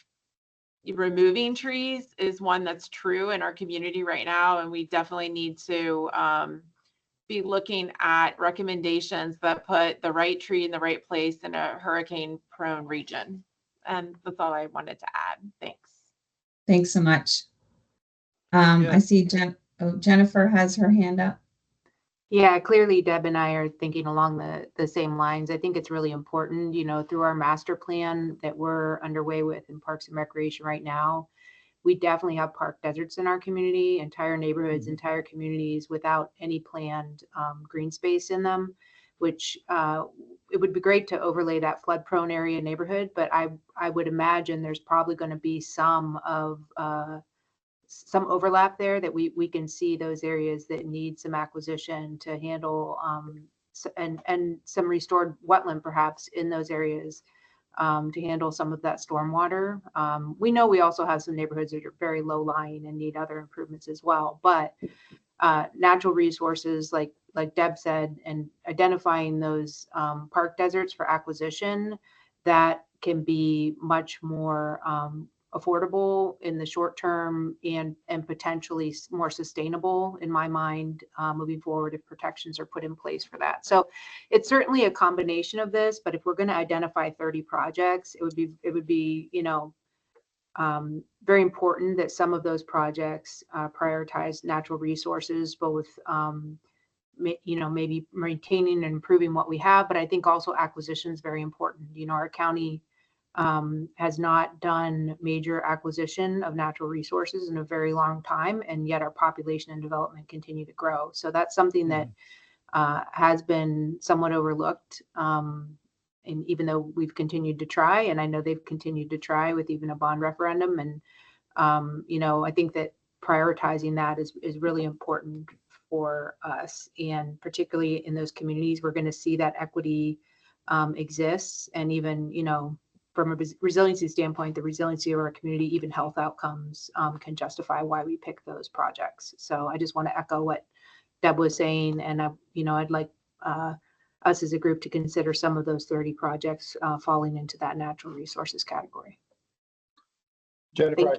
removing trees is one that's true in our community right now, and we definitely need to be looking at recommendations that put the right tree in the right place in a hurricane-prone region. And that's all I wanted to add. Thanks. Thanks so much. Yeah. I see Jennifer has her hand up. Yeah, clearly Deb and I are thinking along the same lines. I think it's really important, through our master plan that we're underway with in Parks and Recreation right now, we definitely have park deserts in our community, entire neighborhoods, entire communities without any planned green space in them, which it would be great to overlay that flood prone area neighborhood, but I would imagine there's probably going to be some overlap there that we can see those areas that need some acquisition to handle and some restored wetland perhaps in those areas to handle some of that stormwater. We know we also have some neighborhoods that are very low lying and need other improvements as well, but natural resources like Deb said, and identifying those park deserts for acquisition that can be much more affordable in the short term and potentially more sustainable in my mind moving forward if protections are put in place for that. So it's certainly a combination of this, but if we're going to identify 30 projects, it would be very important that some of those projects prioritize natural resources, both maybe maintaining and improving what we have, but I think also acquisition is very important. Our county has not done major acquisition of natural resources in a very long time, and yet our population and development continue to grow. So that's something that has been somewhat overlooked. And even though we've continued to try, and I know they've continued to try with even a bond referendum, and I think that prioritizing that is really important for us, and particularly in those communities, we're going to see that equity exists, and even from a resiliency standpoint, the resiliency of our community, even health outcomes can justify why we pick those projects. So I just want to echo what Deb was saying, and I'd like us as a group to consider some of those 30 projects falling into that natural resources category. Jennifer,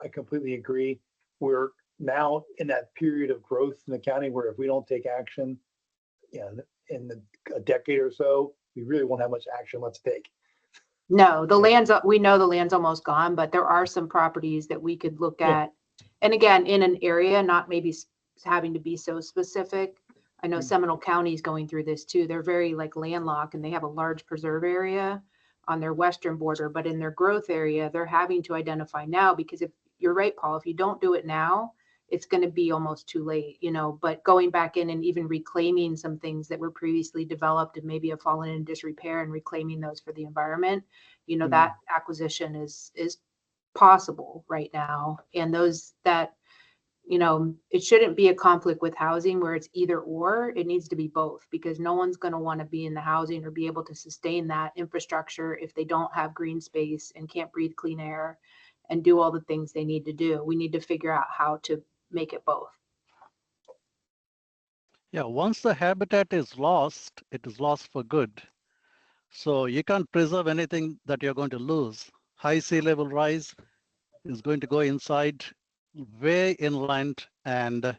I completely agree. We're now in that period of growth in the county where if we don't take action, in a decade or so, we really won't have much action left to take. No, we know the land's almost gone, but there are some properties that we could look at. And again, in an area, not maybe having to be so specific. I know Seminole County is going through this too. They're very landlocked, and they have a large preserve area on their western border, but in their growth area, they're having to identify now, because if you're right, Paul, if you don't do it now, it's going to be almost too late, but going back in and even reclaiming some things that were previously developed and maybe have fallen in disrepair and reclaiming those for the environment, that acquisition is possible right now. And those that, it shouldn't be a conflict with housing where it's either or. It needs to be both, because no one's going to want to be in the housing or be able to sustain that infrastructure if they don't have green space and can't breathe clean air and do all the things they need to do. We need to figure out how to make it both. Yeah, once the habitat is lost, it is lost for good. So you can't preserve anything that you're going to lose. High sea level rise is going to go inside, way inland, and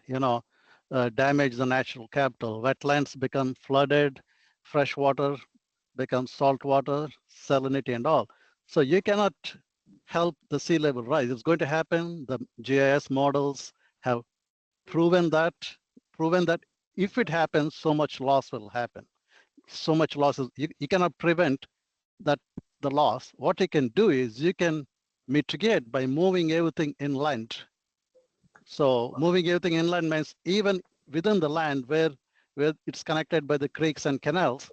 damage the natural capital. Wetlands become flooded, fresh water becomes salt water, salinity and all. So you cannot help the sea level rise. It's going to happen. The GIS models have proven that if it happens, so much loss will happen. So much losses, you cannot prevent the loss. What you can do is you can mitigate by moving everything inland. So moving everything inland means even within the land where it's connected by the creeks and canals,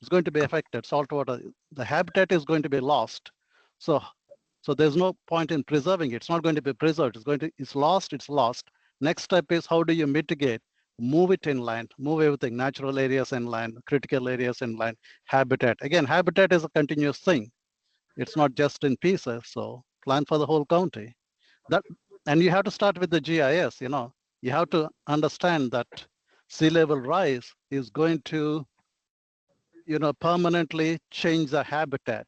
it's going to be affected. Saltwater, the habitat is going to be lost. So there's no point in preserving it. It's not going to be preserved. It's lost. Next step is, how do you mitigate? Move it inland, move everything, natural areas inland, critical areas inland, habitat. Again, habitat is a continuous thing. It's not just in pieces. So plan for the whole county. And you have to start with the GIS, you have to understand that sea level rise is going to, permanently change the habitat.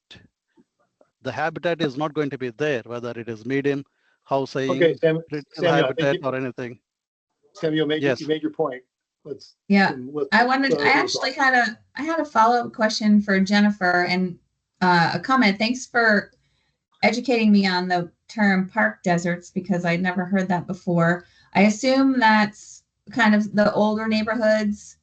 The habitat is not going to be there, whether it is medium housing, Okay, Samuel, habitat or anything. Samuel, Yes. you made your point. I actually had a follow-up question for Jennifer, and a comment. Thanks for educating me on the term park deserts, because I'd never heard that before. I assume that's kind of the older neighborhoods,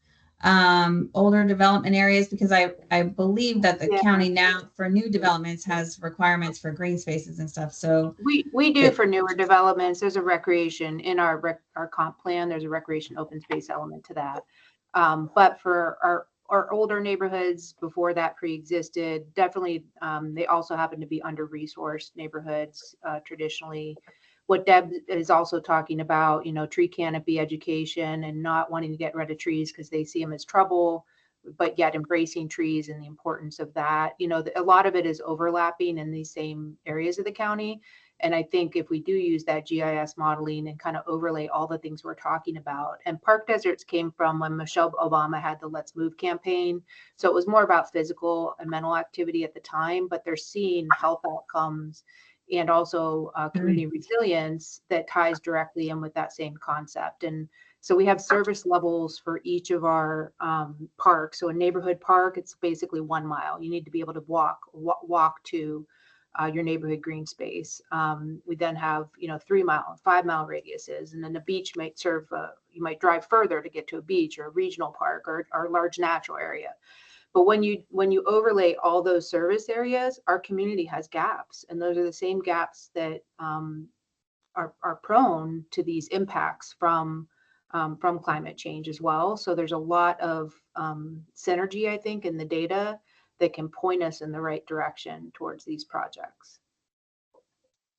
older development areas, because I believe that the county now for new developments has requirements for green spaces and stuff. So we do for newer developments. There's a recreation in our comp plan. There's a recreation open space element to that. But for our older neighborhoods before that pre-existed. Definitely, they also happen to be under-resourced neighborhoods traditionally. What Deb is also talking about, tree canopy education and not wanting to get rid of trees because they see them as trouble, but yet embracing trees and the importance of that. A lot of it is overlapping in these same areas of the county. And I think if we do use that GIS modeling and kind of overlay all the things we're talking about, and park deserts came from when Michelle Obama had the Let's Move campaign. So it was more about physical and mental activity at the time, but they're seeing health outcomes and also community resilience that ties directly in with that same concept. And so we have service levels for each of our parks. So a neighborhood park, it's basically 1 mile. You need to be able to walk to your neighborhood green space. We then have 3 mile, 5 mile radiuses, and then the beach might serve. You might drive further to get to a beach or a regional park or a large natural area. But when you overlay all those service areas, our community has gaps, and those are the same gaps that are prone to these impacts from climate change as well. So there's a lot of synergy, I think, in the data that can point us in the right direction towards these projects.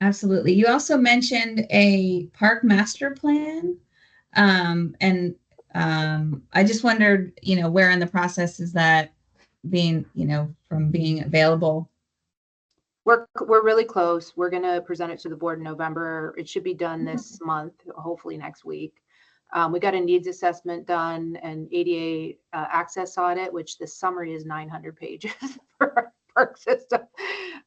Absolutely. You also mentioned a park master plan. And I just wondered, where in the process is that being, from being available? We're really close. We're going to present it to the board in November. It should be done this month, hopefully next week. We got a needs assessment done and ADA access audit, which the summary is 900 pages for our park system,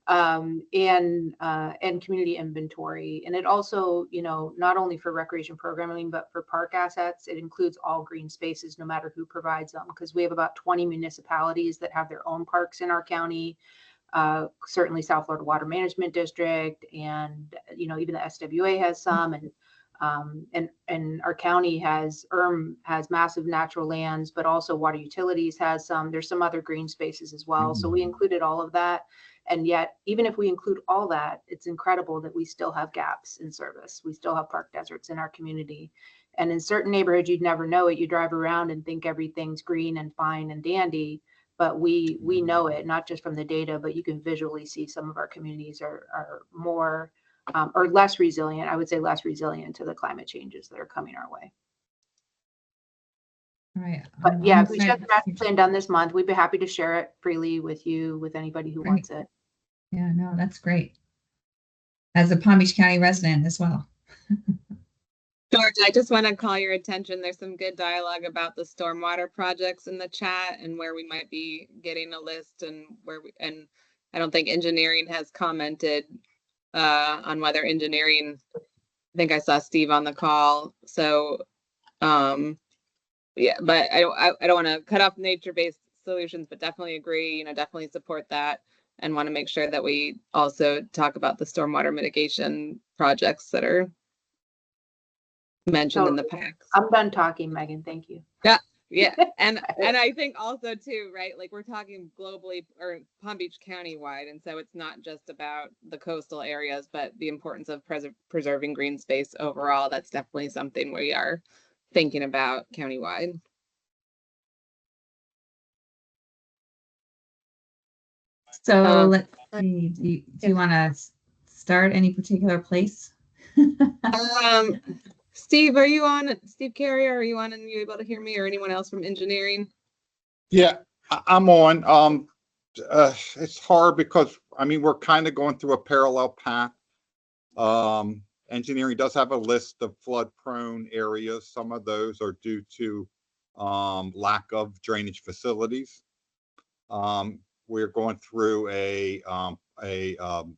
and community inventory. And it also, not only for recreation programming, but for park assets, it includes all green spaces, no matter who provides them, because we have about 20 municipalities that have their own parks in our county. Certainly South Florida Water Management District, and even the SWA has some, and our county has massive natural lands, but also water utilities has some. There's some other green spaces as well. So we included all of that, and yet even if we include all that, it's incredible that we still have gaps in service. We still have park deserts in our community, and in certain neighborhoods you'd never know it. You drive around and think everything's green and fine and dandy. But we know it, not just from the data, but you can visually see some of our communities are more or less resilient. I would say less resilient to the climate changes that are coming our way. All right. But yeah, if we should have the master plan done this month, we'd be happy to share it freely with you, with anybody who wants it. Yeah, no, that's great. As a Palm Beach County resident as well. George, I just want to call your attention. There's some good dialogue about the stormwater projects in the chat and where we might be getting a list, and and I don't think engineering has commented on whether engineering. I think I saw Steve on the call. So yeah, but I don't want to cut off nature-based solutions, but definitely agree, definitely support that, and want to make sure that we also talk about the stormwater mitigation projects that are mentioned in the packs. I'm done talking, Megan. Thank you. Yeah. And I think also too, right, like we're talking globally or Palm Beach County wide. And so it's not just about the coastal areas, but the importance of preserving green space overall. That's definitely something we are thinking about countywide. So let's see, do you want to start any particular place? Steve, are you on? Steve Carrier, are you on and you able to hear me, or anyone else from engineering? Yeah, I'm on. It's hard because, we're kind of going through a parallel path. Engineering does have a list of flood prone areas. Some of those are due to lack of drainage facilities. We're going through a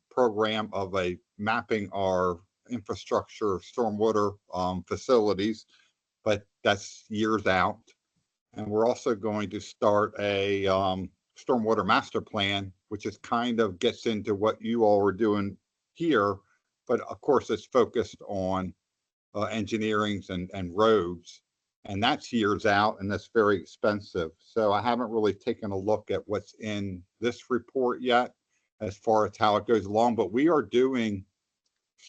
program of mapping our infrastructure stormwater facilities, but that's years out. And we're also going to start a stormwater master plan, which is kind of gets into what you all are doing here, but of course it's focused on engineering and roads, and that's years out, and that's very expensive. So I haven't really taken a look at what's in this report yet as far as how it goes along, but we are doing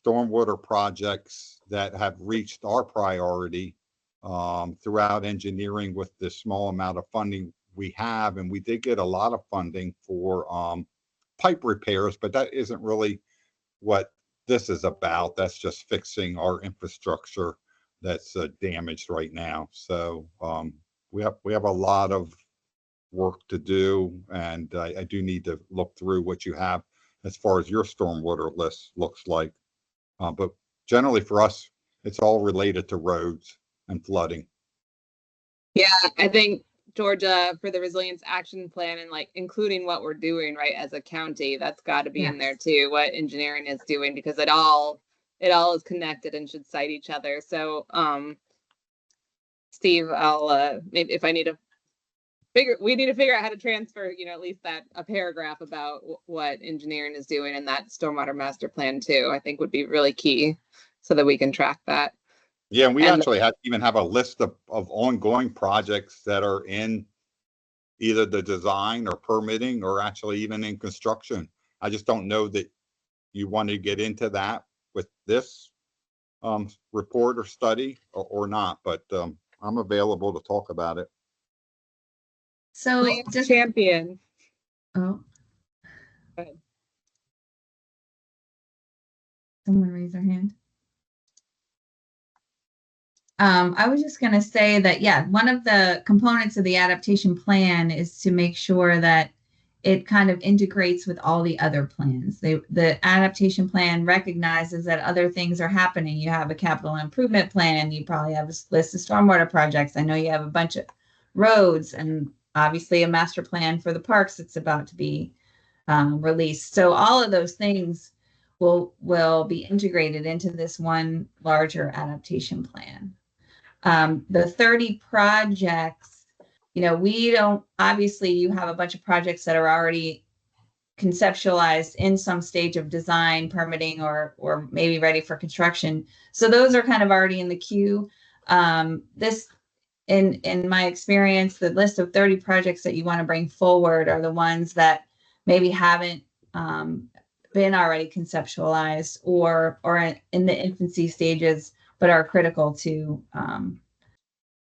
stormwater projects that have reached our priority throughout engineering with the small amount of funding we have, and we did get a lot of funding for pipe repairs, but that isn't really what this is about. That's just fixing our infrastructure that's damaged right now. So we have a lot of work to do, and I do need to look through what you have as far as your stormwater list looks like. But generally for us, it's all related to roads and flooding. Yeah, I think Georgia, for the resilience action plan and like including what we're doing right as a county, that's got to be in there too, what engineering is doing, because it all is connected and should cite each other. So Steve, I'll maybe if I need to we need to figure out how to transfer, at least a paragraph about what engineering is doing in that stormwater master plan too, I think would be really key so that we can track that. Yeah, and we actually even have a list of ongoing projects that are in either the design or permitting or actually even in construction. I just don't know that you want to get into that with this report or study or not, but I'm available to talk about it. So just champion. Oh. Go ahead. Someone raise their hand. I was just going to say that, yeah, one of the components of the adaptation plan is to make sure that it kind of integrates with all the other plans. The adaptation plan recognizes that other things are happening. You have a capital improvement plan. You probably have a list of stormwater projects. I know you have a bunch of roads and obviously a master plan for the parks that's about to be released. So all of those things will be integrated into this one larger adaptation plan. The 30 projects, we don't, obviously you have a bunch of projects that are already conceptualized in some stage of design, permitting, or maybe ready for construction. So those are kind of already in the queue. This, in my experience, the list of 30 projects that you want to bring forward are the ones that maybe haven't been already conceptualized or in the infancy stages, but are critical to,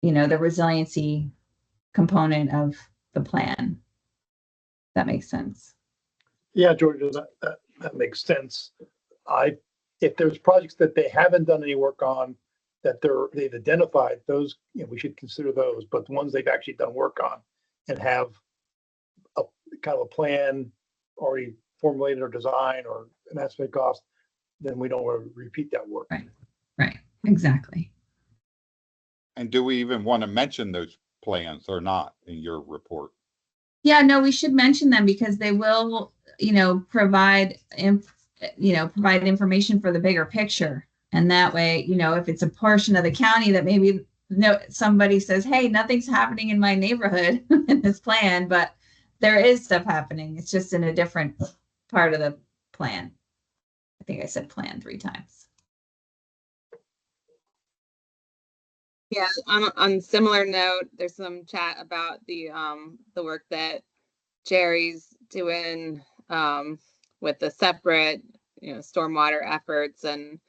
the resiliency component of the plan. That makes sense. Yeah, Georgia, that makes sense. If there's projects that they haven't done any work on, that they've identified, those, we should consider those. But the ones they've actually done work on and have a kind of a plan already formulated or design or an estimate cost, then we don't want to repeat that work. Right, exactly. And do we even want to mention those plans or not in your report? Yeah, no, we should mention them because they will, provide information for the bigger picture. And that way, if it's a portion of the county that maybe somebody says, hey, nothing's happening in my neighborhood in this plan, but there is stuff happening. It's just in a different part of the plan. I think I said plan 3 times. Yeah, on similar note, there's some chat about the work that Jerry's doing with the separate, stormwater efforts, and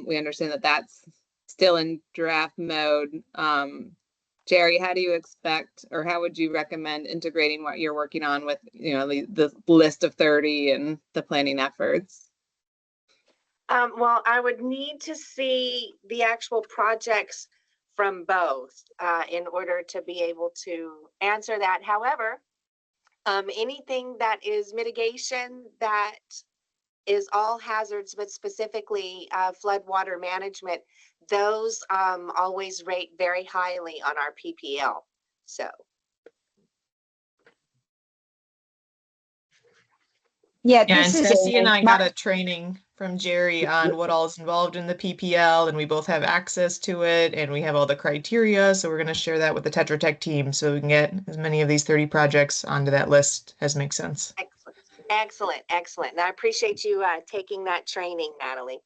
we understand that that's still in draft mode. Jerry, how do you expect, or how would you recommend integrating what you're working on with, the list of 30 and the planning efforts? Well, I would need to see the actual projects from both in order to be able to answer that. However, anything that is mitigation that is all hazards, but specifically floodwater management, those always rate very highly on our PPL. So. Yeah, and this is Tessie and I got my- a training from Jerry on what all is involved in the PPL, and we both have access to it, and we have all the criteria. So we're going to share that with the Tetra Tech team so we can get as many of these 30 projects onto that list as makes sense. Excellent. And I appreciate you taking that training, Natalie.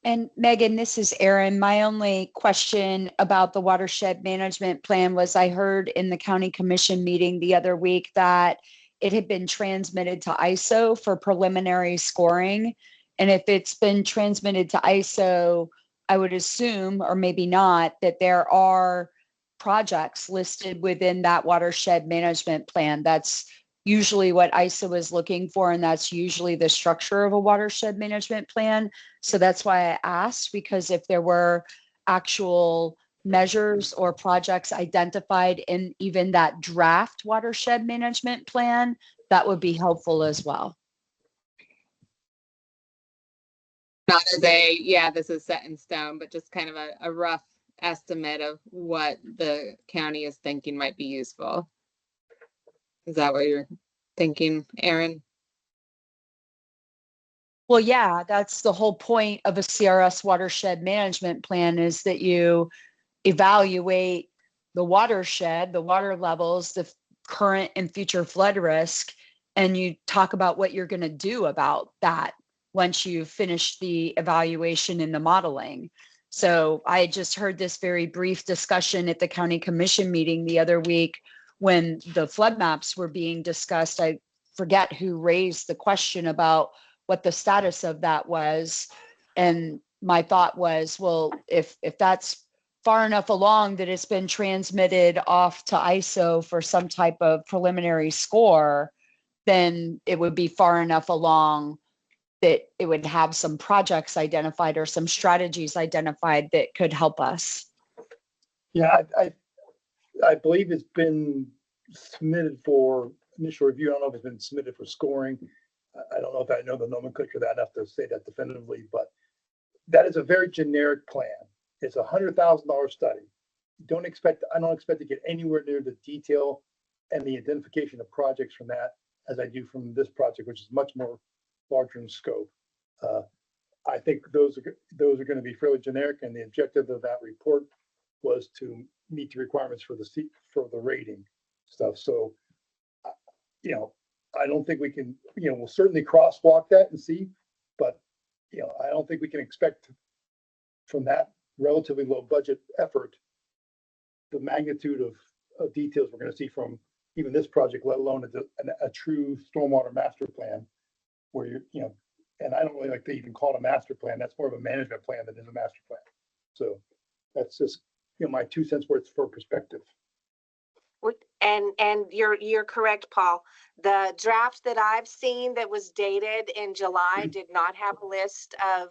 And Megan, this is Erin. My only question about the watershed management plan was I heard in the county commission meeting the other week that it had been transmitted to ISO for preliminary scoring. And if it's been transmitted to ISO, I would assume, or maybe not, that there are projects listed within that watershed management plan. That's usually what ISO is looking for, and that's usually the structure of a watershed management plan. So that's why I asked, because if there were actual measures or projects identified in even that draft watershed management plan, that would be helpful as well. Not as a, yeah, this is set in stone, but just kind of a rough estimate of what the county is thinking might be useful. Is that what you're thinking, Erin? Well, yeah, that's the whole point of a CRS watershed management plan, is that you evaluate the watershed, the water levels, the current and future flood risk, and you talk about what you're going to do about that once you finish the evaluation and the modeling. So I just heard this very brief discussion at the county commission meeting the other week when the flood maps were being discussed. I forget who raised the question about what the status of that was. And my thought was, well, if that's far enough along that it's been transmitted off to ISO for some type of preliminary score, then it would be far enough along that it would have some projects identified or some strategies identified that could help us. Yeah, I believe it's been submitted for initial review. I don't know if it's been submitted for scoring. I don't know if I know the nomenclature that enough to say that definitively, but that is a very generic plan. It's $100,000 study. I don't expect to get anywhere near the detail and the identification of projects from that as I do from this project, which is much more larger in scope. I think those are going to be fairly generic, and the objective of that report was to meet the requirements for the rating stuff. So, I don't think we can, we'll certainly crosswalk that and see, but, I don't think we can expect from that relatively low budget effort the magnitude of details we're going to see from even this project, let alone a true stormwater master plan where and I don't really like to even call it a master plan. That's more of a management plan than is a master plan. So that's just, my 2 cents worth for perspective. And you're correct, Paul. The draft that I've seen that was dated in July did not have a list of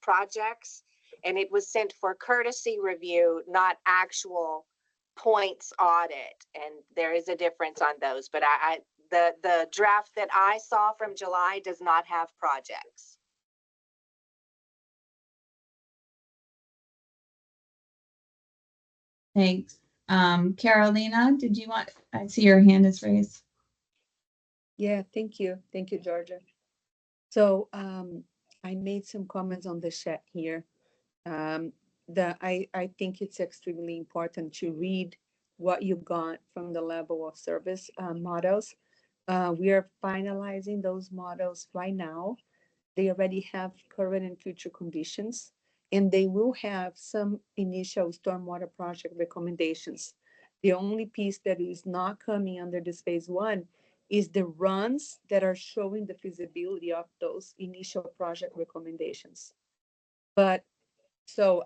projects, and it was sent for courtesy review, not actual points audit. And there is a difference on those, but the draft that I saw from July does not have projects. Thanks. Carolina, did you want, I see your hand is raised. Yeah, thank you. Thank you, Georgia. So I made some comments on the chat here. I think it's extremely important to read what you got from the level of service models. We are finalizing those models right now. They already have current and future conditions, and they will have some initial stormwater project recommendations. The only piece that is not coming under this phase one is the runs that are showing the feasibility of those initial project recommendations. But so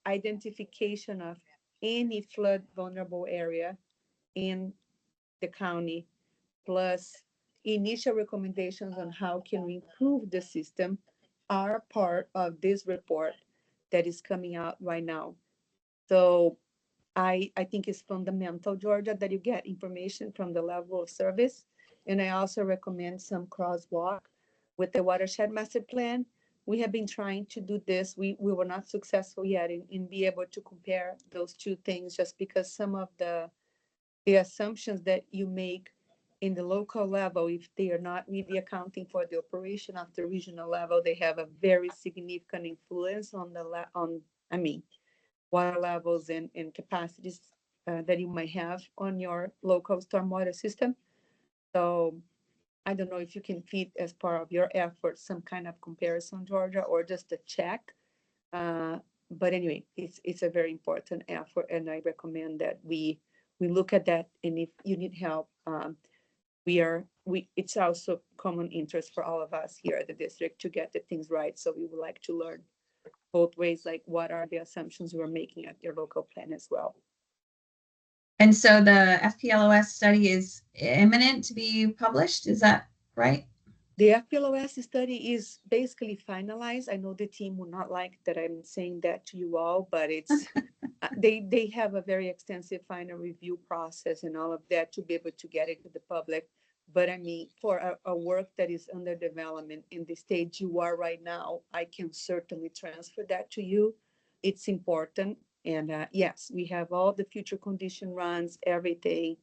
identification of any flood vulnerable area in the county, plus initial recommendations on how can we improve the system, are part of this report that is coming out right now. So I think it's fundamental, Georgia, that you get information from the level of service. And I also recommend some crosswalk with the watershed master plan. We have been trying to do this. We were not successful yet in be able to compare those two things, just because some of the assumptions that you make in the local level, if they are not really accounting for the operation of the regional level, they have a very significant influence on water levels and capacities that you might have on your local stormwater system. So I don't know if you can feed as part of your effort some kind of comparison, Georgia, or just a check. But anyway, it's a very important effort, and I recommend that we look at that. And if you need help, it's also common interest for all of us here at the district to get the things right. So we would like to learn both ways, like what are the assumptions we're making at your local plan as well. And so the FPLOS study is imminent to be published, is that right? The FPLOS study is basically finalized. I know the team will not like that I'm saying that to you all, but it's they have a very extensive final review process and all of that to be able to get it to the public. But I mean, for a work that is under development in the stage you are right now, I can certainly transfer that to you. It's important. And yes, we have all the future condition runs, everything,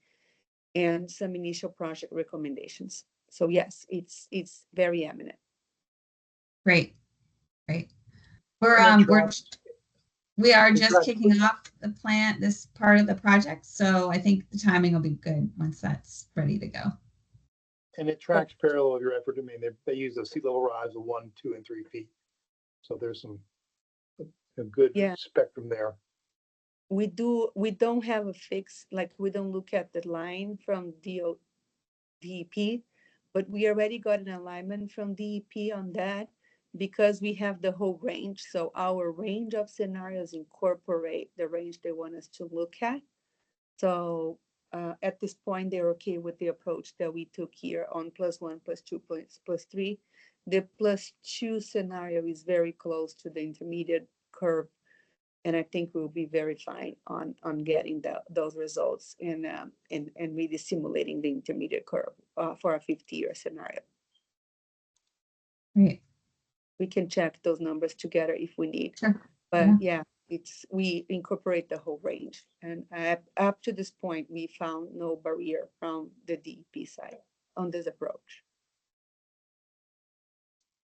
and some initial project recommendations. So yes, it's very eminent. Great, great. And We are it just tracks- kicking off the plant, this part of the project. So I think the timing will be good once that's ready to go. And it tracks parallel with your effort. I mean, they use the sea level rise of 1, 2, and 3 feet. So there's a good Yeah. spectrum there. We don't have a fix, like we don't look at the line from DEP, but we already got an alignment from DEP on that because we have the whole range. So our range of scenarios incorporate the range they want us to look at. So at this point, they're okay with the approach that we took here on +1, +2, +3. The +2 scenario is very close to the intermediate curve. And I think we'll be very fine on getting those results and really simulating the intermediate curve for a 50-year scenario. Great. We can check those numbers together if we need. Sure. But yeah, we incorporate the whole range. And up to this point, we found no barrier from the DEP side on this approach.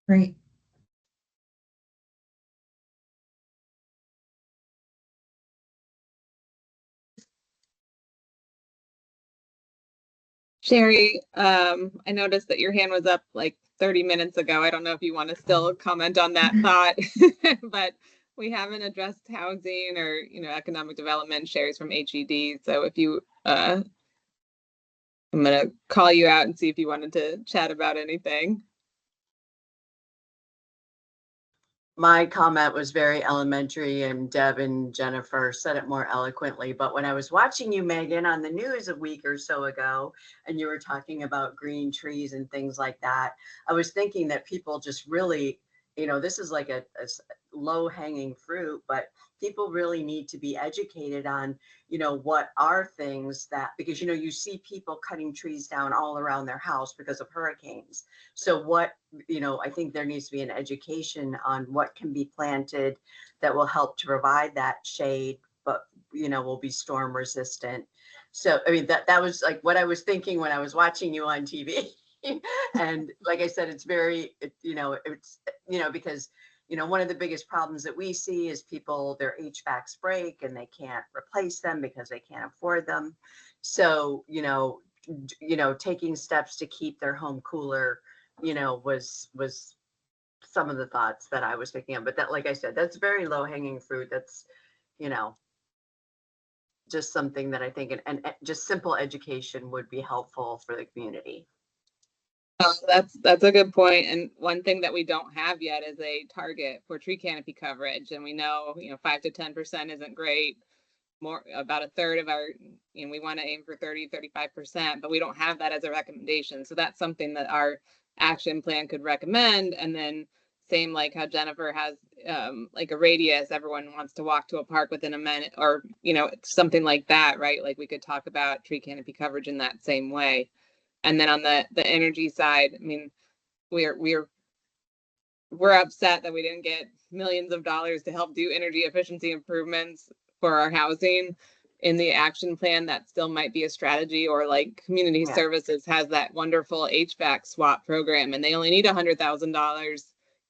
Great. Sherry, I noticed that your hand was up like 30 minutes ago. I don't know if you want to still comment on that thought, but we haven't addressed housing or, economic development. Sherry's from HED. So if you, I'm going to call you out and see if you wanted to chat about anything. My comment was very elementary, and Deb and Jennifer said it more eloquently. But when I was watching you, Megan, on the news a week or so ago, and you were talking about green trees and things like that, I was thinking that people just really, this is like a low hanging fruit, but people really need to be educated on, what are things that, because, you see people cutting trees down all around their house because of hurricanes. So what, I think there needs to be an education on what can be planted that will help to provide that shade, but, will be storm resistant. So, I mean, that was like what I was thinking when I was watching you on TV. And like I said, it's very, because one of the biggest problems that we see is people, their HVACs break and they can't replace them because they can't afford them. So, taking steps to keep their home cooler, was some of the thoughts that I was thinking of. But that, like I said, that's very low hanging fruit. That's, just something that I think, and just simple education would be helpful for the community. Oh, that's a good point. And one thing that we don't have yet is a target for tree canopy coverage. And we know, 5 to 10% isn't great. More, about a third of our, we want to aim for 30, 35%, but we don't have that as a recommendation. So that's something that our action plan could recommend. And then same like how Jennifer has like a radius, everyone wants to walk to a park within a minute, or, something like that, right? Like we could talk about tree canopy coverage in that same way. And then on the energy side, I mean, we're upset that we didn't get millions of dollars to help do energy efficiency improvements for our housing in the action plan. That still might be a strategy, or like community services has that wonderful HVAC swap program, and they only need $100,000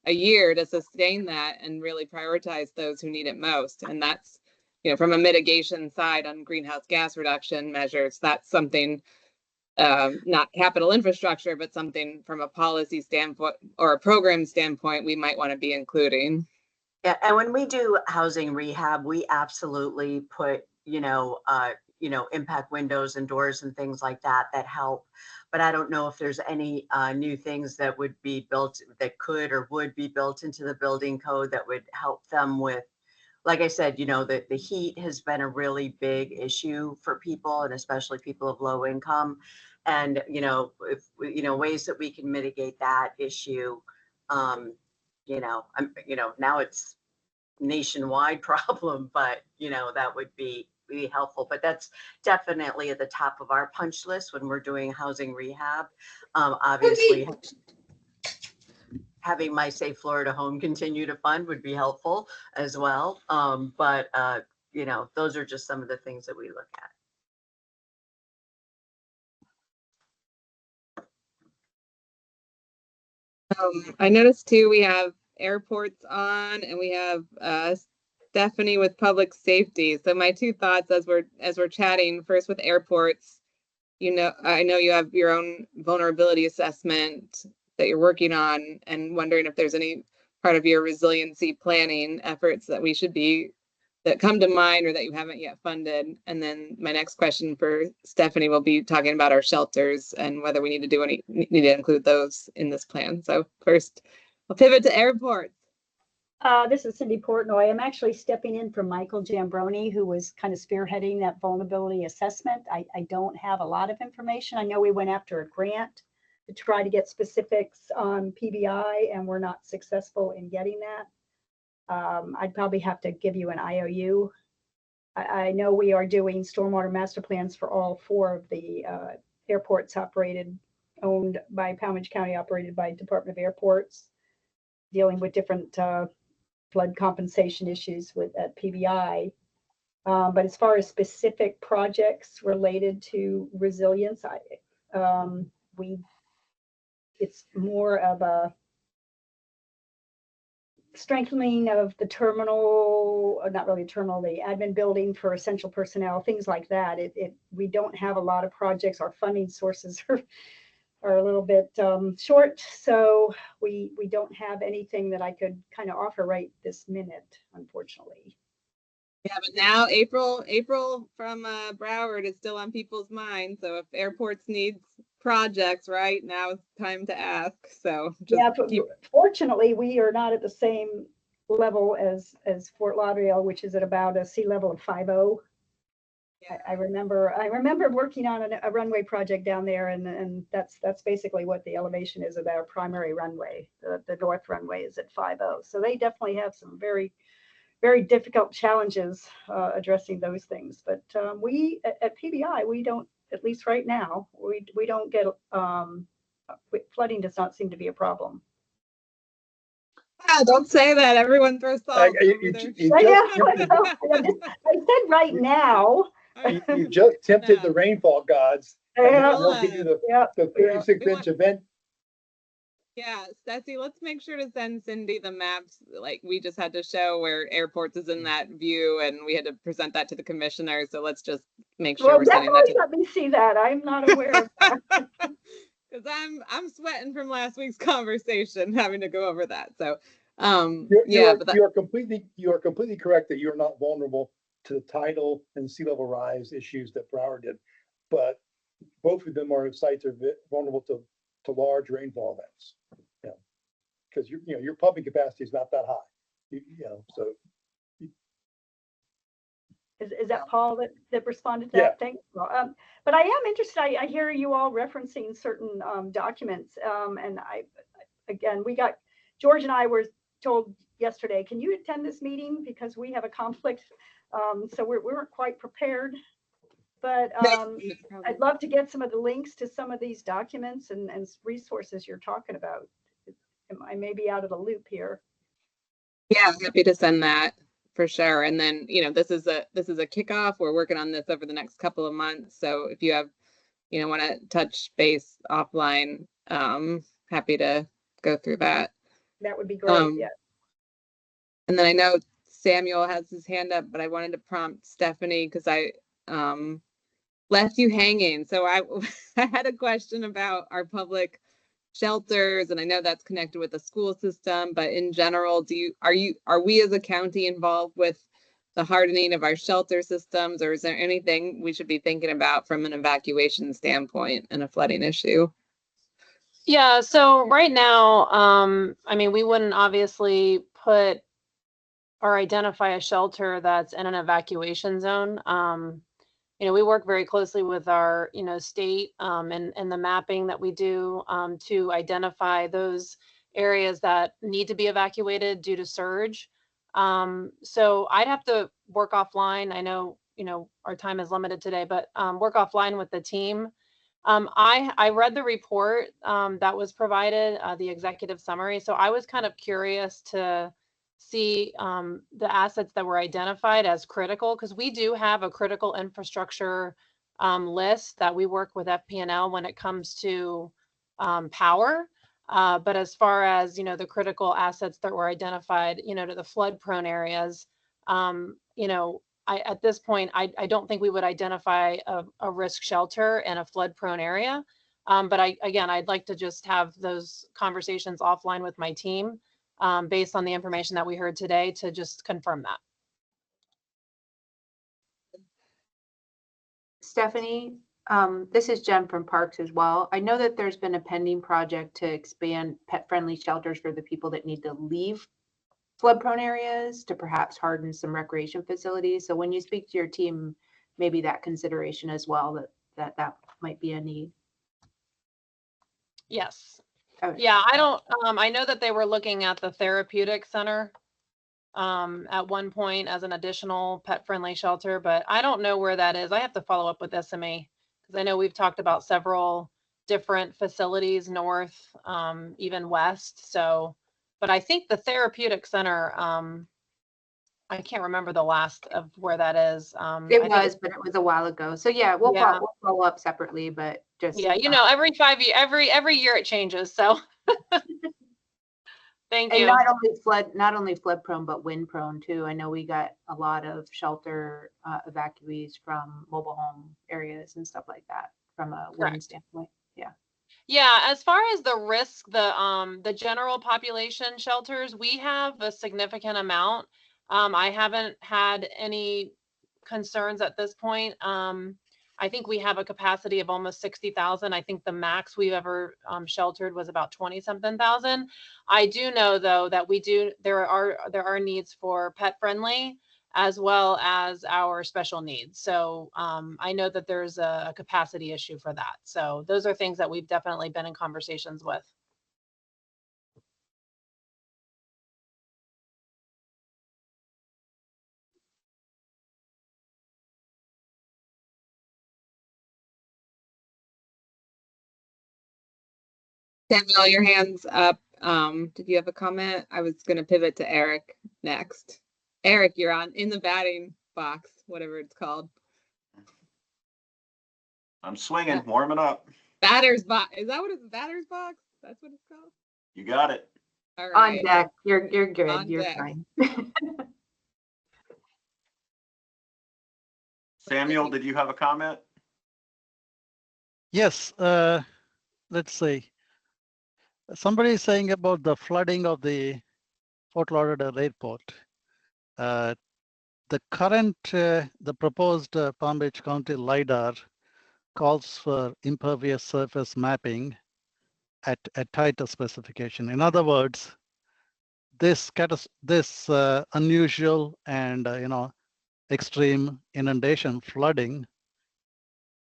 a year to sustain that and really prioritize those who need it most. And that's, from a mitigation side on greenhouse gas reduction measures, that's something, not capital infrastructure, but something from a policy standpoint or a program standpoint we might want to be including. Yeah, and when we do housing rehab, we absolutely put, impact windows and doors and things like that that help. But I don't know if there's any new things that would be built that could or would be built into the building code that would help them with, like I said, the heat has been a really big issue for people, and especially people of low income. And, if, ways that we can mitigate that issue, now it's nationwide problem, but, that would be helpful. But that's definitely at the top of our punch list when we're doing housing rehab. Obviously, having My Safe Florida Home continue to fund would be helpful as well. But those are just some of the things that we look at. I noticed too, we have airports on, and we have Stephanie with public safety. So my two thoughts as we're chatting, first with airports, I know you have your own vulnerability assessment that you're working on, and wondering if there's any part of your resiliency planning efforts that come to mind or that you haven't yet funded. And then my next question for Stephanie will be talking about our shelters and whether we need to include those in this plan. So first, I'll pivot to airports. This is Cindy Portnoy. I'm actually stepping in for Michael Jambroni, who was kind of spearheading that vulnerability assessment. I don't have a lot of information. I know we went after a grant to try to get specifics on PBI, and we're not successful in getting that. I'd probably have to give you an IOU. I know we are doing stormwater master plans for all 4 of the airports owned by Palm County, operated by Department of Airports, dealing with different flood compensation issues at PBI. But as far as specific projects related to resilience, it's more of a strengthening of the terminal, not really a terminal, the admin building for essential personnel, things like that. We don't have a lot of projects. Our funding sources are a little bit short, so we don't have anything that I could kind of offer right this minute, unfortunately. Yeah, but now April from Broward is still on people's minds. So if airports needs projects, right now it's time to ask. So yeah, but fortunately we are not at the same level as Fort Lauderdale, which is at about a sea level of 5.0. Yeah. I remember working on a runway project down there, and that's basically what the elevation is of our primary runway. The north runway is at 5.0. So they definitely have some very, very difficult challenges addressing those things. But we at PBI, we don't, at least right now, we don't get flooding does not seem to be a problem. Yeah, don't say that. Everyone throws salt. I said right now. You just tempted the rainfall gods. Yeah. They'll give you the 36-inch event. Yeah, Stacey, let's make sure to send Cindy the maps. Like, we just had to show where airports is in that view, and we had to present that to the commissioner. So let's just make sure we're sending that. Let me see that. I'm not aware of that. Because I'm sweating from last week's conversation, having to go over that. So, you are completely correct that you're not vulnerable to the tidal and sea level rise issues that Broward did, but both of them sites are vulnerable to large rainfall events. Yeah, because your pumping capacity is not that high. So. Is that Paul that responded to that? Yeah. Thanks. Well, but I am interested. I hear you all referencing certain documents, and George and I were told yesterday, can you attend this meeting because we have a conflict, so we weren't quite prepared. But I'd love to get some of the links to some of these documents and resources you're talking about. I may be out of the loop here. Yeah, I'm happy to send that for sure. And then, this is a kickoff. We're working on this over the next couple of months. So if you have, want to touch base offline, happy to go through that. That would be great. Yeah. And then I know Samuel has his hand up, but I wanted to prompt Stephanie because I left you hanging. So I had a question about our public shelters, and I know that's connected with the school system, but in general, are we as a county involved with the hardening of our shelter systems, or is there anything we should be thinking about from an evacuation standpoint and a flooding issue? Yeah, so right now, I mean, we wouldn't obviously put or identify a shelter that's in an evacuation zone. You know, we work very closely with our, you know, state and the mapping that we do to identify those areas that need to be evacuated due to surge. So I'd have to work offline. I know, you know, our time is limited today, but work offline with the team. I read the report that was provided, the executive summary. So I was kind of curious to see the assets that were identified as critical, because we do have a critical infrastructure list that we work with FP&L when it comes to power. But as far as, you know, the critical assets that were identified, you know, to the flood prone areas, you know, at this point, I don't think we would identify a risk shelter in a flood prone area. But again, I'd like to just have those conversations offline with my team based on the information that we heard today to just confirm that. Stephanie, this is Jen from Parks as well. I know that there's been a pending project to expand pet-friendly shelters for the people that need to leave flood-prone areas to perhaps harden some recreation facilities. So when you speak to your team, maybe that consideration as well, that might be a need. Yes. Okay. Yeah, I don't, I know that they were looking at the therapeutic center at one point as an additional pet-friendly shelter, but I don't know where that is. I have to follow up with SMA because I know we've talked about several different facilities north, even west. So, but I think the therapeutic center, I can't remember the last of where that is. It was, but it was a while ago. So yeah, we'll follow up separately, but just yeah, you know, every 5 years, every year it changes. So thank and you. not only flood prone, but wind prone too. I know we got a lot of shelter evacuees from mobile home areas and stuff like that from a wind standpoint. Yeah. Yeah, as far as the risk, the general population shelters, we have a significant amount. I haven't had any concerns at this point. I think we have a capacity of almost 60,000. I think the max we've ever sheltered was about 20-something thousand. I do know though that there are needs for pet friendly as well as our special needs. So I know that there's a capacity issue for that. So those are things that we've definitely been in conversations with. Samuel, your hand's up. Did you have a comment? I was going to pivot to Eric next. Eric, you're on in the batting box, whatever it's called. I'm swinging, warming up. Batter's box. Is that what it's? Batter's box? That's what it's called? You got it. All right. On deck. You're good. On You're deck. fine. Samuel, did you have a comment? Yes, let's see. Somebody is saying about the flooding of the Fort Lauderdale Airport. The current, the proposed Palm Beach County LiDAR calls for impervious surface mapping at a tighter specification. In other words, this unusual and extreme inundation flooding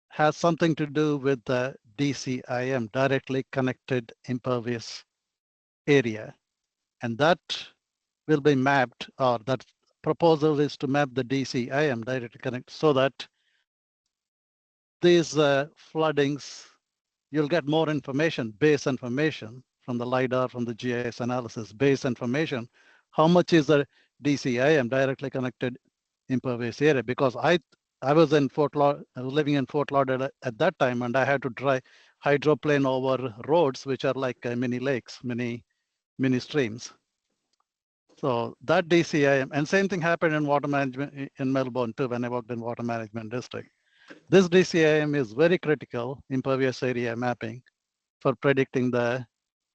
has something to do with the DCIM, directly connected impervious area. And that will be mapped, or that proposal is to map the DCIM, directly connect, so that these floodings, you'll get more information, base information from the LiDAR, from the GIS analysis, base information. How much is the DCIM, directly connected impervious area? Because I was in living in Fort Lauderdale at that time, and I had to drive hydroplane over roads, which are like mini lakes, mini streams. So that DCIM, and same thing happened in water management in Melbourne too, when I worked in water management district. This DCIM is very critical, impervious area mapping, for predicting the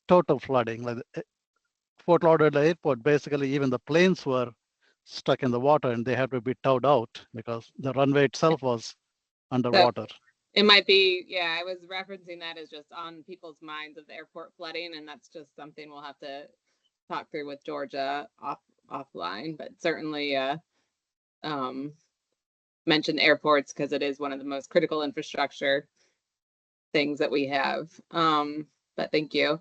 total flooding. Like Fort Lauderdale Airport, basically even the planes were stuck in the water and they had to be towed out because the runway itself was underwater. It might be, yeah, I was referencing that as just on people's minds of the airport flooding, and that's just something we'll have to talk through with Georgia offline, but certainly mention airports because it is one of the most critical infrastructure things that we have. But thank you.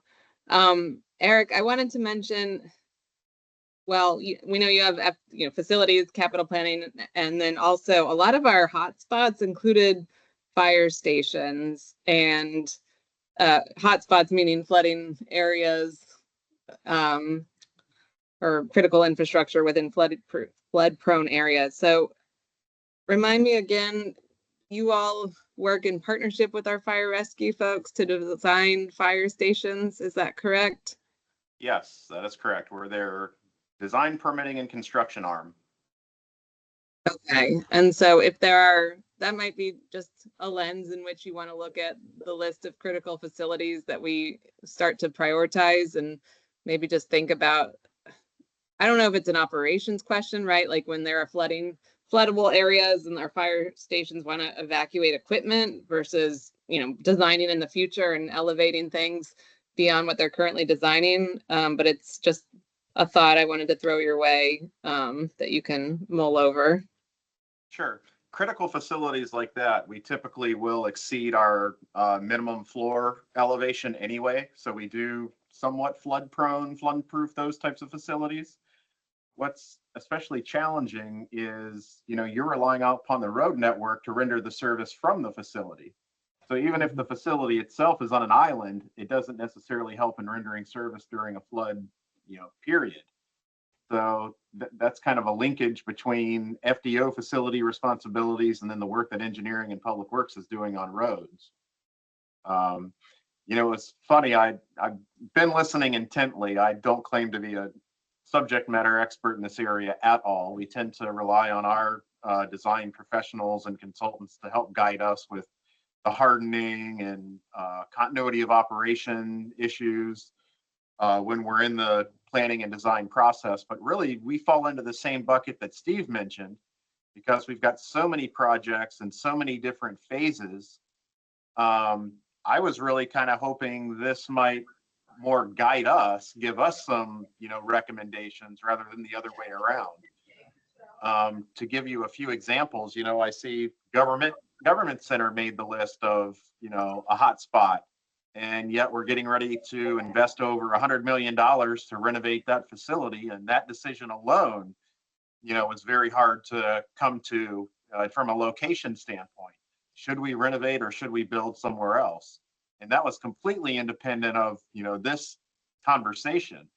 Eric, I wanted to mention, well, we know you have facilities, capital planning, and then also a lot of our hotspots included fire stations and hotspots, meaning flooding areas or critical infrastructure within flood-prone areas. So remind me again, you all work in partnership with our fire rescue folks to design fire stations. Is that correct? Yes, that is correct. We're their design, permitting, and construction arm. Okay, and so if there are, that might be just a lens in which you want to look at the list of critical facilities that we start to prioritize and maybe just think about, I don't know if it's an operations question, right? Like when there are floodable areas and our fire stations want to evacuate equipment versus, designing in the future and elevating things beyond what they're currently designing. But it's just a thought I wanted to throw your way that you can mull over. Sure. Critical facilities like that, we typically will exceed our minimum floor elevation anyway. So we do somewhat flood prone, flood proof, those types of facilities. What's especially challenging is, you're relying upon the road network to render the service from the facility. So even if the facility itself is on an island, it doesn't necessarily help in rendering service during a flood, period. So that's kind of a linkage between FDO facility responsibilities and then the work that engineering and public works is doing on roads. It's funny, I've been listening intently. I don't claim to be a subject matter expert in this area at all. We tend to rely on our design professionals and consultants to help guide us with the hardening and continuity of operation issues when we're in the planning and design process. But really, we fall into the same bucket that Steve mentioned because we've got so many projects and so many different phases. I was really kind of hoping this might more guide us, give us some, recommendations rather than the other way around. To give you a few examples, I see government center made the list of, a hot spot, and yet we're getting ready to invest over $100 million to renovate that facility. And that decision alone, was very hard to come to from a location standpoint. Should we renovate or should we build somewhere else? And that was completely independent of, this conversation.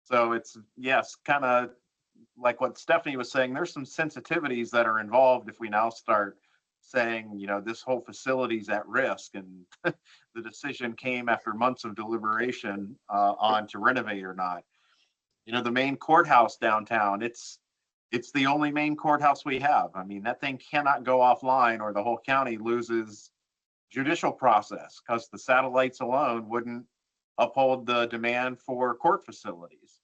So it's, yes, kind of like what Stephanie was saying, there's some sensitivities that are involved if we now start saying, this whole facility's at risk. And the decision came after months of deliberation on to renovate or not. The main courthouse downtown, it's the only main courthouse we have. I mean, that thing cannot go offline or the whole county loses judicial process because the satellites alone wouldn't uphold the demand for court facilities.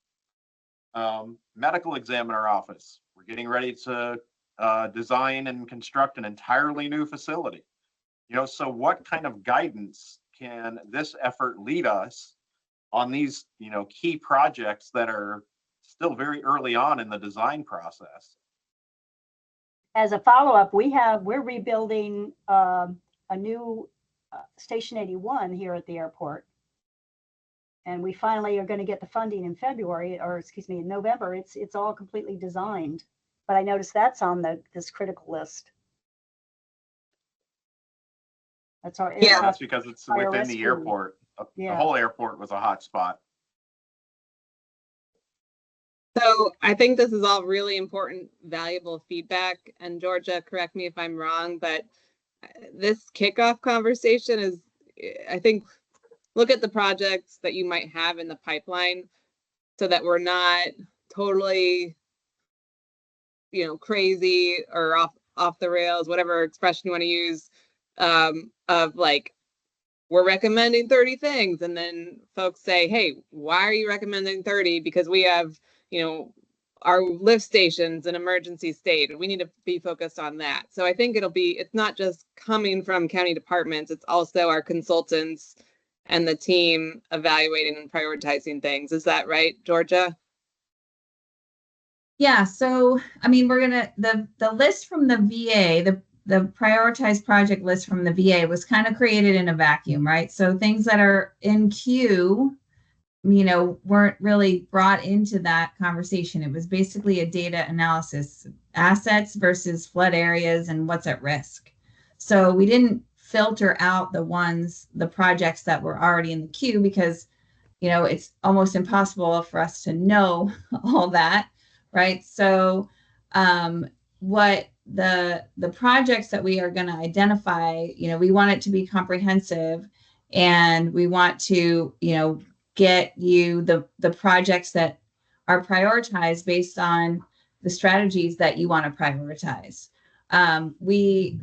Medical examiner office, we're getting ready to design and construct an entirely new facility. So what kind of guidance can this effort lead us on these, key projects that are still very early on in the design process? As a follow-up, we're rebuilding a new Station 81 here at the airport. And we finally are going to get the funding in February, or excuse me, in November. It's all completely designed. But I noticed that's on this critical list. That's our Yeah, that's because it's within the airport. Yeah. The whole airport was a hot spot. So I think this is all really important, valuable feedback. And Georgia, correct me if I'm wrong, but this kickoff conversation is, I think, look at the projects that you might have in the pipeline so that we're not totally, crazy or off the rails, whatever expression you want to use, of like, we're recommending 30 things. And then folks say, hey, why are you recommending 30? Because we have, our lift stations in emergency state, and we need to be focused on that. So I think it's not just coming from county departments, it's also our consultants and the team evaluating and prioritizing things. Is that right, Georgia? Yeah, so I mean, we're gonna the list from the VA, the prioritized project list from the VA was kind of created in a vacuum, right? So things that are in queue, weren't really brought into that conversation. It was basically a data analysis, assets versus flood areas and what's at risk. So we didn't filter out the projects that were already in the queue because, it's almost impossible for us to know all that, right? So what the projects that we are going to identify, we want it to be comprehensive, and we want to, get you the projects that are prioritized based on the strategies that you want to prioritize. We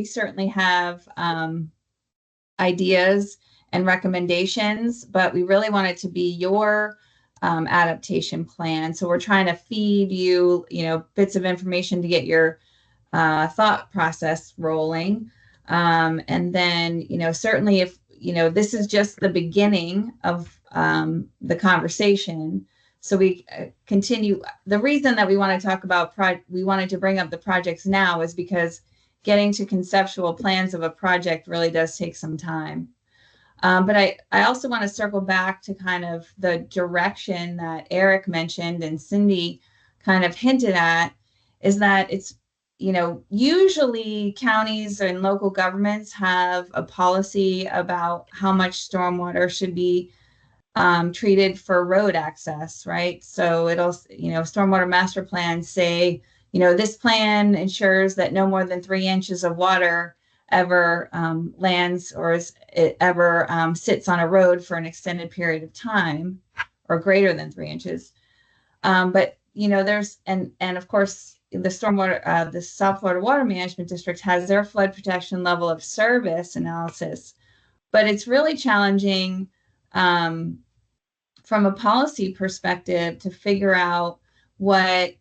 certainly have ideas and recommendations, but we really want it to be your adaptation plan. So we're trying to feed you, bits of information to get your thought process rolling. And then, certainly if, this is just the beginning of the conversation. So we continue. The reason that we want to talk about, we wanted to bring up the projects now is because getting to conceptual plans of a project really does take some time. But I also want to circle back to kind of the direction that Eric mentioned and Cindy kind of hinted at, is that it's, usually counties and local governments have a policy about how much stormwater should be treated for road access, right? So it'll, stormwater master plans say, this plan ensures that no more than 3 inches of water ever lands or ever sits on a road for an extended period of time, or greater than 3 inches. But there's and of course the stormwater, the South Florida Water Management District has their flood protection level of service analysis, but it's really challenging from a policy perspective to figure out what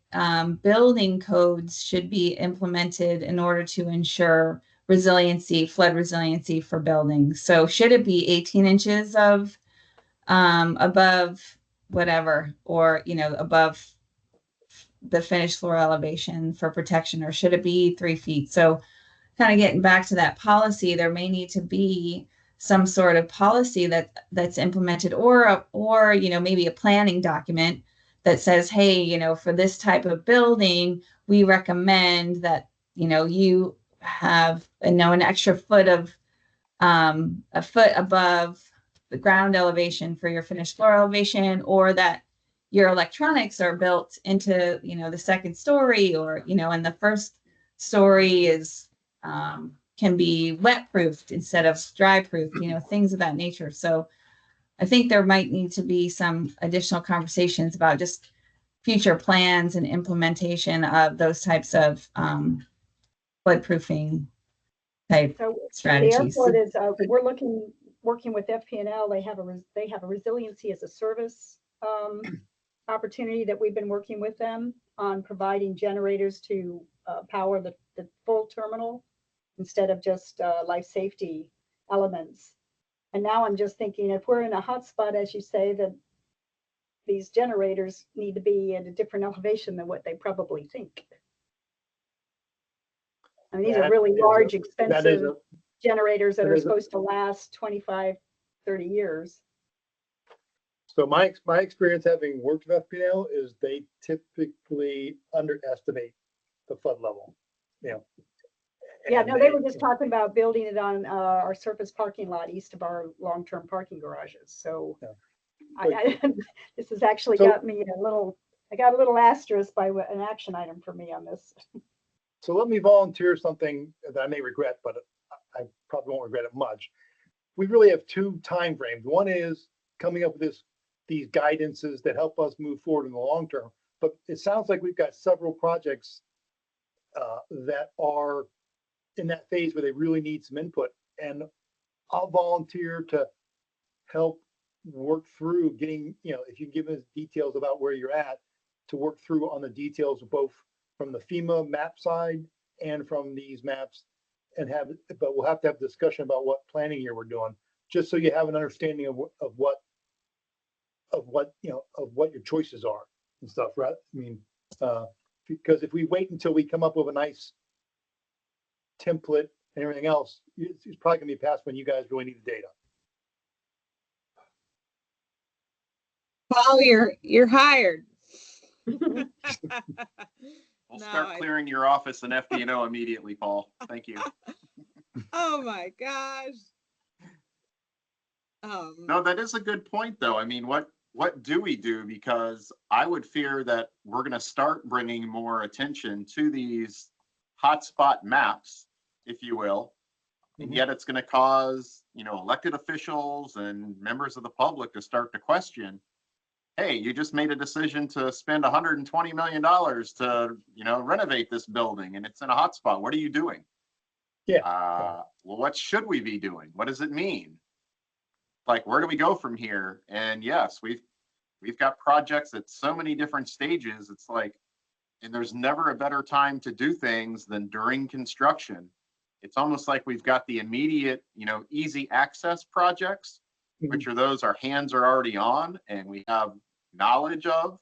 building codes should be implemented in order to ensure resiliency, flood resiliency for buildings. So should it be 18 inches of above whatever, or, above the finished floor elevation for protection, or should it be 3 feet? So kind of getting back to that policy, there may need to be some sort of policy that's implemented, or maybe a planning document that says, hey, for this type of building, we recommend that, you have, an extra foot of a foot above the ground elevation for your finished floor elevation, or that your electronics are built into, the second story, or, and the first story is can be wet proofed instead of dry proofed, things of that nature. So I think there might need to be some additional conversations about just future plans and implementation of those types of flood proofing type So strategies. the airport is, we're working with FP&L. They have a resiliency as a service opportunity that we've been working with them on, providing generators to power the full terminal instead of just life safety elements. And now I'm just thinking, if we're in a hot spot, as you say, that these generators need to be at a different elevation than what they probably think. I mean, these are really large, expensive generators that are supposed to last 25, 30 years. So my experience having worked with FPL is they typically underestimate the flood level, Yeah, no, they were just talking about building it on our surface parking lot east of our long-term parking garages. So yeah. This has actually got me I got a little asterisk by an action item for me on this. So let me volunteer something that I may regret, but I probably won't regret it much. We really have 2 time frames. One is coming up with these guidances that help us move forward in the long term. But it sounds like we've got several projects that are in that phase where they really need some input. And I'll volunteer to help work through getting, if you give us details about where you're at, to work through on the details of both from the FEMA map side and from these maps but we'll have to have a discussion about what planning year we're doing, just so you have an understanding of what your choices are and stuff, right? I mean, because if we wait until we come up with a nice template and everything else, it's probably gonna be past when you guys really need the data. Paul, you're hired. We'll No, start clearing your office and FDNO immediately, Paul. Thank you. Oh my gosh. No, that is a good point, though. I mean, what do we do? Because I would fear that we're going to start bringing more attention to these hotspot maps, if you will, and yet it's going to cause, elected officials and members of the public to start to question, hey, you just made a decision to spend $120 million to, renovate this building and it's in a hotspot. What are you doing? Yeah. Well, what should we be doing? What does it mean? Like, where do we go from here? And yes, we've got projects at so many different stages. It's like, and there's never a better time to do things than during construction. It's almost like we've got the immediate, easy access projects, which are those our hands are already on and we have knowledge of,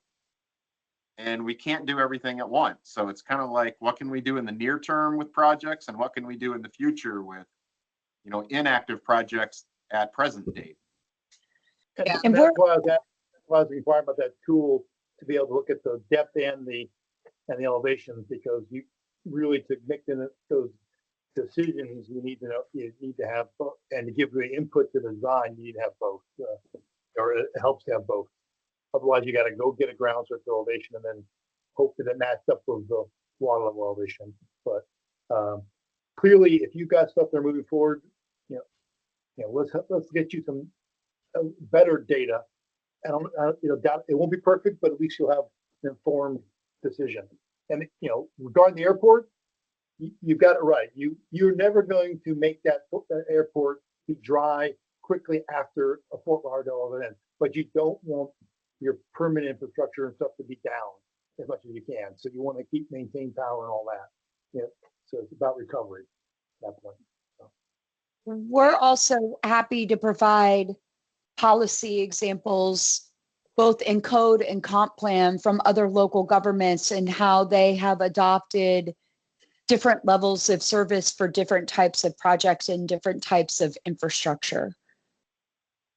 and we can't do everything at once. So it's kind of like, what can we do in the near term with projects and what can we do in the future with, inactive projects at present date? And that's why I was inquiring about that tool, to be able to look at the depth and the elevations, because you really, to make those decisions, you need to have both, and to give the input to the design, you need to have both, or it helps to have both. Otherwise, you got to go get a ground surface elevation and then hope that it matches up with the water level elevation. But clearly, if you've got stuff that are moving forward, let's get you some better data. And it won't be perfect, but at least you'll have an informed decision. And regarding the airport, you've got it right. You're never going to make that airport be dry quickly after a Fort Lauderdale event, but you don't want your permanent infrastructure and stuff to be down as much as you can. So you want to maintain power and all that. So it's about recovery at that point. So. We're also happy to provide policy examples, both in code and comp plan, from other local governments and how they have adopted different levels of service for different types of projects and different types of infrastructure.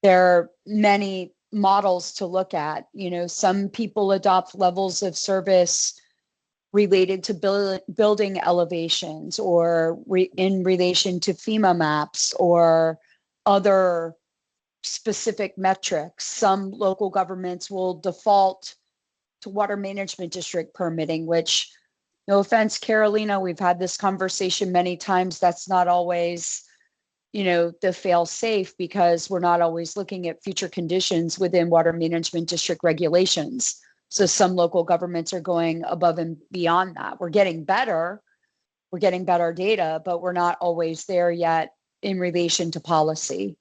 There are many models to look at. Some people adopt levels of service related to building elevations or in relation to FEMA maps or other specific metrics. Some local governments will default to water management district permitting, which, no offense, Carolina, we've had this conversation many times. That's not always, the fail safe, because we're not always looking at future conditions within water management district regulations. So some local governments are going above and beyond that. We're getting better data, but we're not always there yet in relation to policy.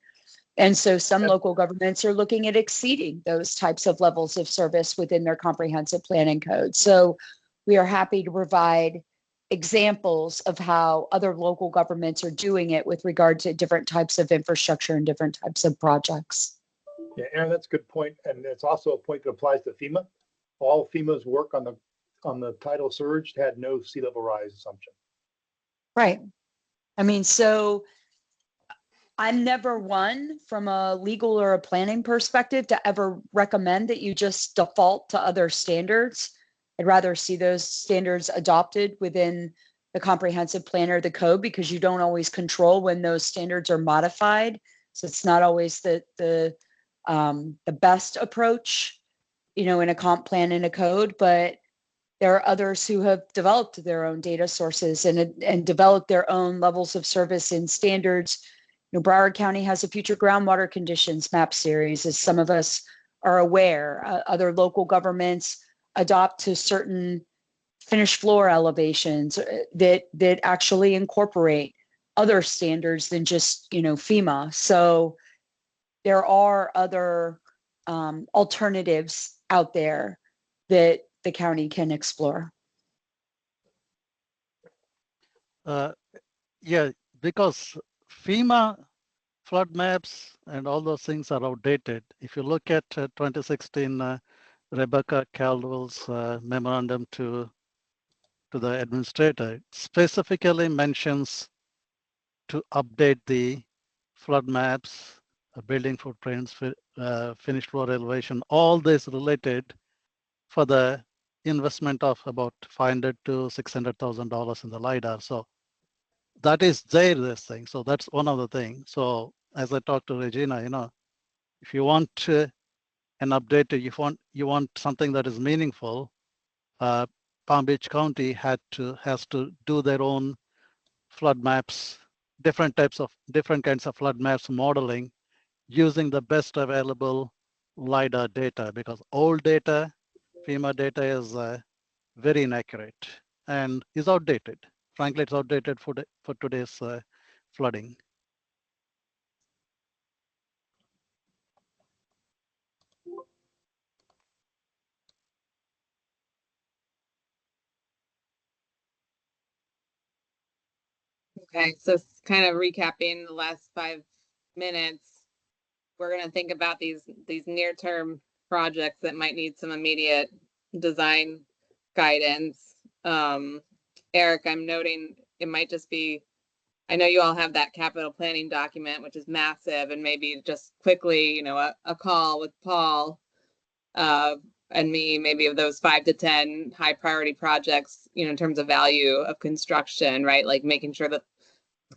And so some local governments are looking at exceeding those types of levels of service within their comprehensive planning code. So we are happy to provide examples of how other local governments are doing it with regard to different types of infrastructure and different types of projects. Yeah, Aaron, that's a good point. And it's also a point that applies to FEMA. All FEMA's work on the tidal surge had no sea level rise assumption. Right. I mean, so I'm never one, from a legal or a planning perspective, to ever recommend that you just default to other standards. I'd rather see those standards adopted within the comprehensive plan or the code, because you don't always control when those standards are modified. So it's not always the best approach, in a comp plan and a code, but there are others who have developed their own data sources and developed their own levels of service and standards. Broward County has a future groundwater conditions map series, as some of us are aware. Other local governments adopt to certain finished floor elevations that actually incorporate other standards than just, FEMA. So there are other alternatives out there that the county can explore? Yeah, because FEMA flood maps and all those things are outdated. If you look at 2016 Rebecca Caldwell's memorandum to the administrator, it specifically mentions to update the flood maps, building footprints, finished floor elevation, all this related for the investment of about $500,000 to $600,000 in the LiDAR. So that is there, this thing. So that's one of the things. So as I talked to Regina, if you want an update, if you want something that is meaningful, Palm Beach County has to do their own flood maps, different kinds of flood maps modeling using the best available LiDAR data, because old data, FEMA data is very inaccurate and is outdated. Frankly, it's outdated for today's flooding. Okay, so kind of recapping the last 5 minutes, we're going to think about these near-term projects that might need some immediate design guidance. Eric, I'm noting it might just be, I know you all have that capital planning document, which is massive, and maybe just quickly, a call with Paul and me, maybe of those 5 to 10 high priority projects, in terms of value of construction, right? Like making sure that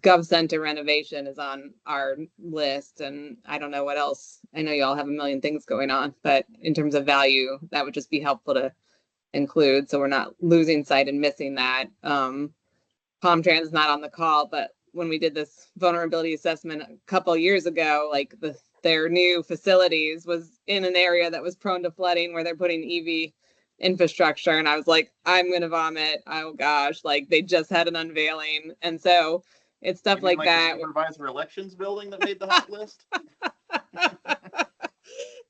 Gov Center renovation is on our list, and I don't know what else. I know you all have a million things going on, but in terms of value, that would just be helpful to include, so we're not losing sight and missing that. Palmtrans is not on the call, but when we did this vulnerability assessment a couple years ago, like their new facilities was in an area that was prone to flooding where they're putting EV infrastructure, and I was like, I'm gonna vomit. Oh gosh, like they just had an unveiling, and so it's stuff You mean like that. The supervisor elections building that made the hot list.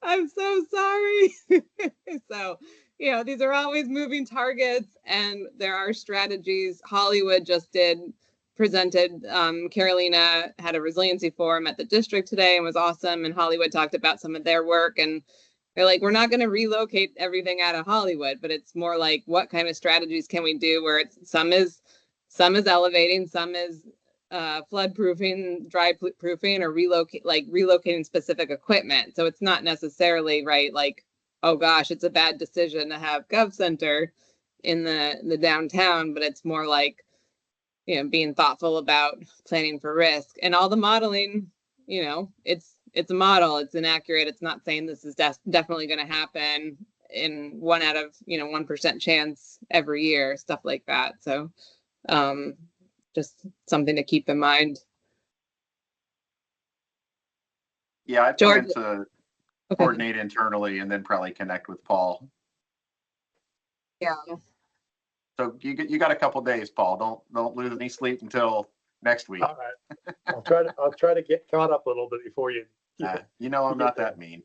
I'm so sorry. So, these are always moving targets, and there are strategies. Hollywood just presented, Carolina had a resiliency forum at the district today and was awesome. And Hollywood talked about some of their work, and they're like, we're not going to relocate everything out of Hollywood, but it's more like, what kind of strategies can we do where some is elevating, some is flood proofing, dry proofing, or relocating specific equipment. So it's not necessarily like, oh gosh, it's a bad decision to have Gov Center in the downtown, but it's more like, being thoughtful about planning for risk. And all the modeling, it's a model, it's inaccurate. It's not saying this is definitely going to happen in 1 out of 1% chance every year, stuff like that. So just something to keep in mind. Yeah, I George, plan to coordinate internally and then probably connect with Paul. Yeah. So you got a couple days, Paul. Don't lose any sleep until next week. All right. I'll try to get caught up a little bit before you. I'm not that mean.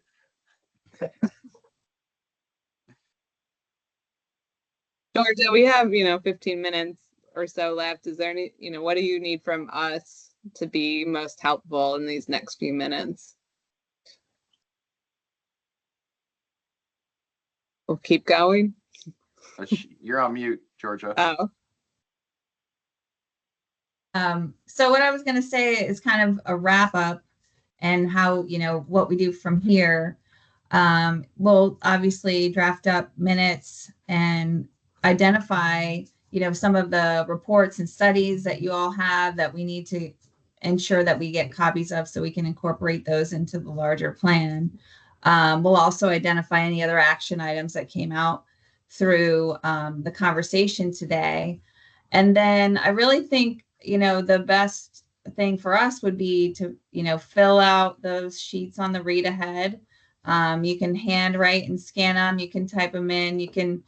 Georgia, we have 15 minutes or so left. Is there any, what do you need from us to be most helpful in these next few minutes? We'll keep going. You're on mute, Georgia. Oh. So what I was going to say is kind of a wrap up and how, what we do from here. We'll obviously draft up minutes and identify, some of the reports and studies that you all have that we need to ensure that we get copies of so we can incorporate those into the larger plan. We'll also identify any other action items that came out through the conversation today. And then I really think, the best thing for us would be to, fill out those sheets on the read ahead. You can handwrite and scan them. You can type them in. You can,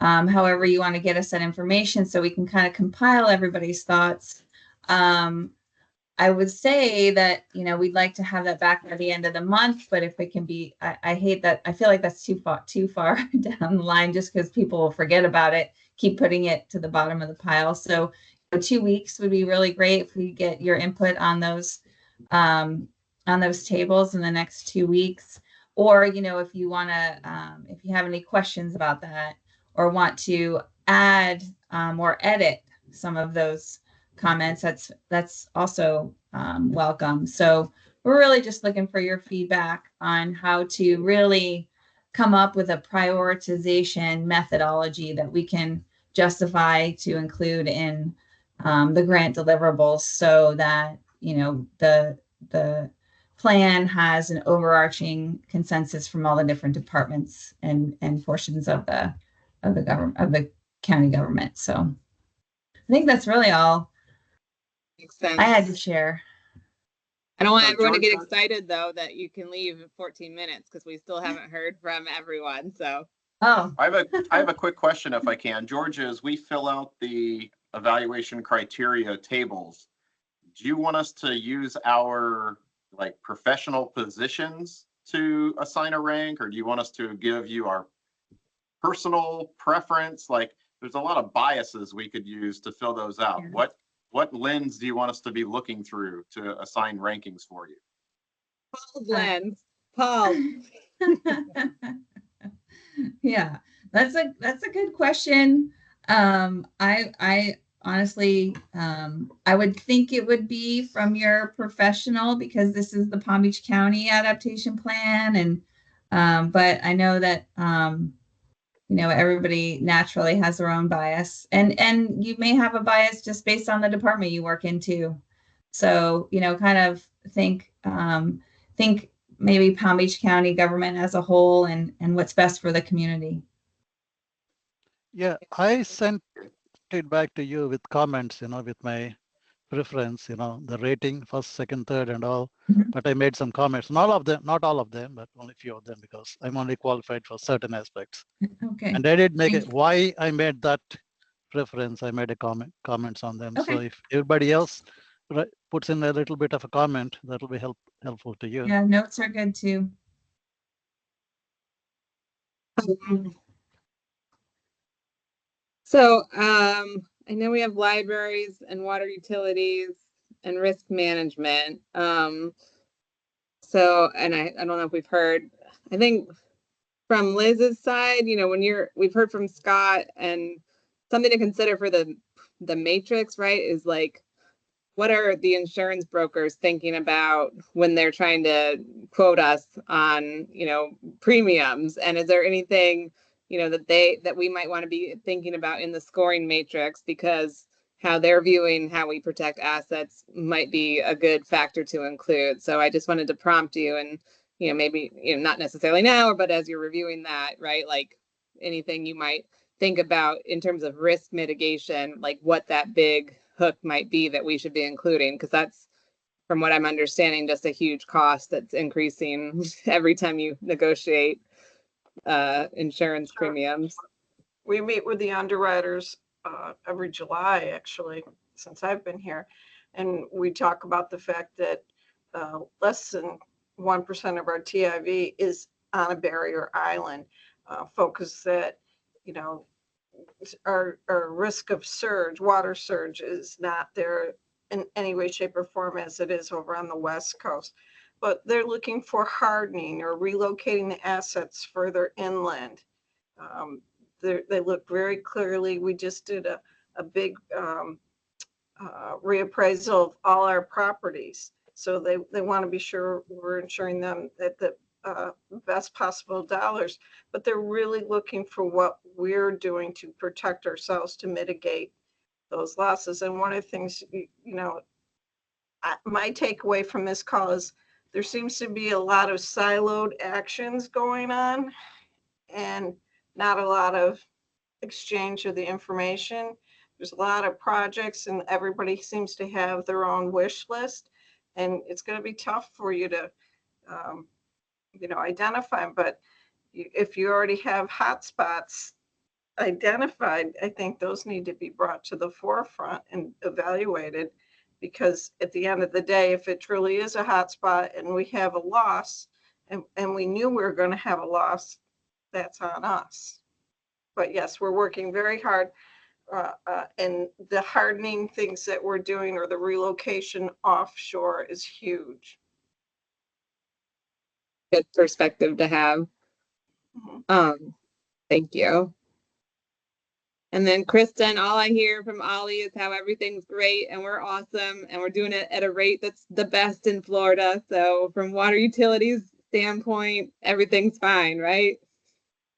however you want to get us that information so we can kind of compile everybody's thoughts. I would say that, you know, we'd like to have that back by the end of the month, but if it can be, I hate that. I feel like that's too far down the line just because people will forget about it, keep putting it to the bottom of the pile. So 2 weeks would be really great if we get your input on those tables in the next 2 weeks. Or, you know, if you want to, if you have any questions about that or want to add or edit some of those comments, that's also welcome. So we're really just looking for your feedback on how to really come up with a prioritization methodology that we can justify to include in the grant deliverables, so that, you know, the plan has an overarching consensus from all the different departments and portions of the government, of the county government. So I think that's really all Makes sense. I had to share. I don't want So everyone to get Georgia- excited though that you can leave in 14 minutes because we still haven't heard from everyone. So Oh, I have a quick question if I can. Georgia, as we fill out the evaluation criteria tables, do you want us to use our like professional positions to assign a rank, or do you want us to give you our personal preference? Like, there's a lot of biases we could use to fill those out. Yeah. What lens do you want us to be looking through to assign rankings for you? Paul's lens. Paul. Yeah, that's a good question. I honestly, I would think it would be from your professional, because this is the Palm Beach County adaptation plan, and but I know that you know, everybody naturally has their own bias, and you may have a bias just based on the department you work in too. So, you know, kind of think maybe Palm Beach County government as a whole, and what's best for the community. Yeah, I sent it back to you with comments, you know, with my preference, you know, the rating, first, second, third, and all. Mhm. But I made some comments, not all of them, but only few of them, because I'm only qualified for certain aspects. Okay. And I did make it, why I made that preference, I made a comments on them. So Okay. if everybody else puts in a little bit of a comment, that will be helpful to you. Yeah, notes are good too. So I know we have libraries and water utilities and risk management. So, and I don't know if we've heard, I think from Liz's side, you know, we've heard from Scott, and something to consider for the matrix, right, is like, what are the insurance brokers thinking about when they're trying to quote us on, you know, premiums? And is there anything, you know, that we might want to be thinking about in the scoring matrix, because how they're viewing how we protect assets might be a good factor to include. So I just wanted to prompt you, and, you know, maybe, you know, not necessarily now, but as you're reviewing that, right, like anything you might think about in terms of risk mitigation, like what that big hook might be that we should be including, because that's, from what I'm understanding, just a huge cost that's increasing every time you negotiate insurance premiums. We meet with the underwriters every July, actually, since I've been here. And we talk about the fact that less than 1% of our TIV is on a barrier island. Focus that, you know, our risk of surge, water surge, is not there in any way, shape, or form as it is over on the West Coast. But they're looking for hardening or relocating the assets further inland. They look very clearly. We just did a big reappraisal of all our properties. So they want to be sure we're insuring them at the best possible dollars, but they're really looking for what we're doing to protect ourselves to mitigate those losses. And one of the things, you know, my takeaway from this call is there seems to be a lot of siloed actions going on and not a lot of exchange of the information. There's a lot of projects and everybody seems to have their own wish list, and it's going to be tough for you to you know, identify them. But if you already have hotspots identified, I think those need to be brought to the forefront and evaluated, Because at the end of the day, if it truly is a hotspot and we have a loss, and we knew we were going to have a loss, that's on us. But yes, we're working very hard. And the hardening things that we're doing, or the relocation offshore, is huge. Good perspective to have. Thank you. And then Kristen, all I hear from Ollie is how everything's great and we're awesome and we're doing it at a rate that's the best in Florida. So from water utilities standpoint, everything's fine, right?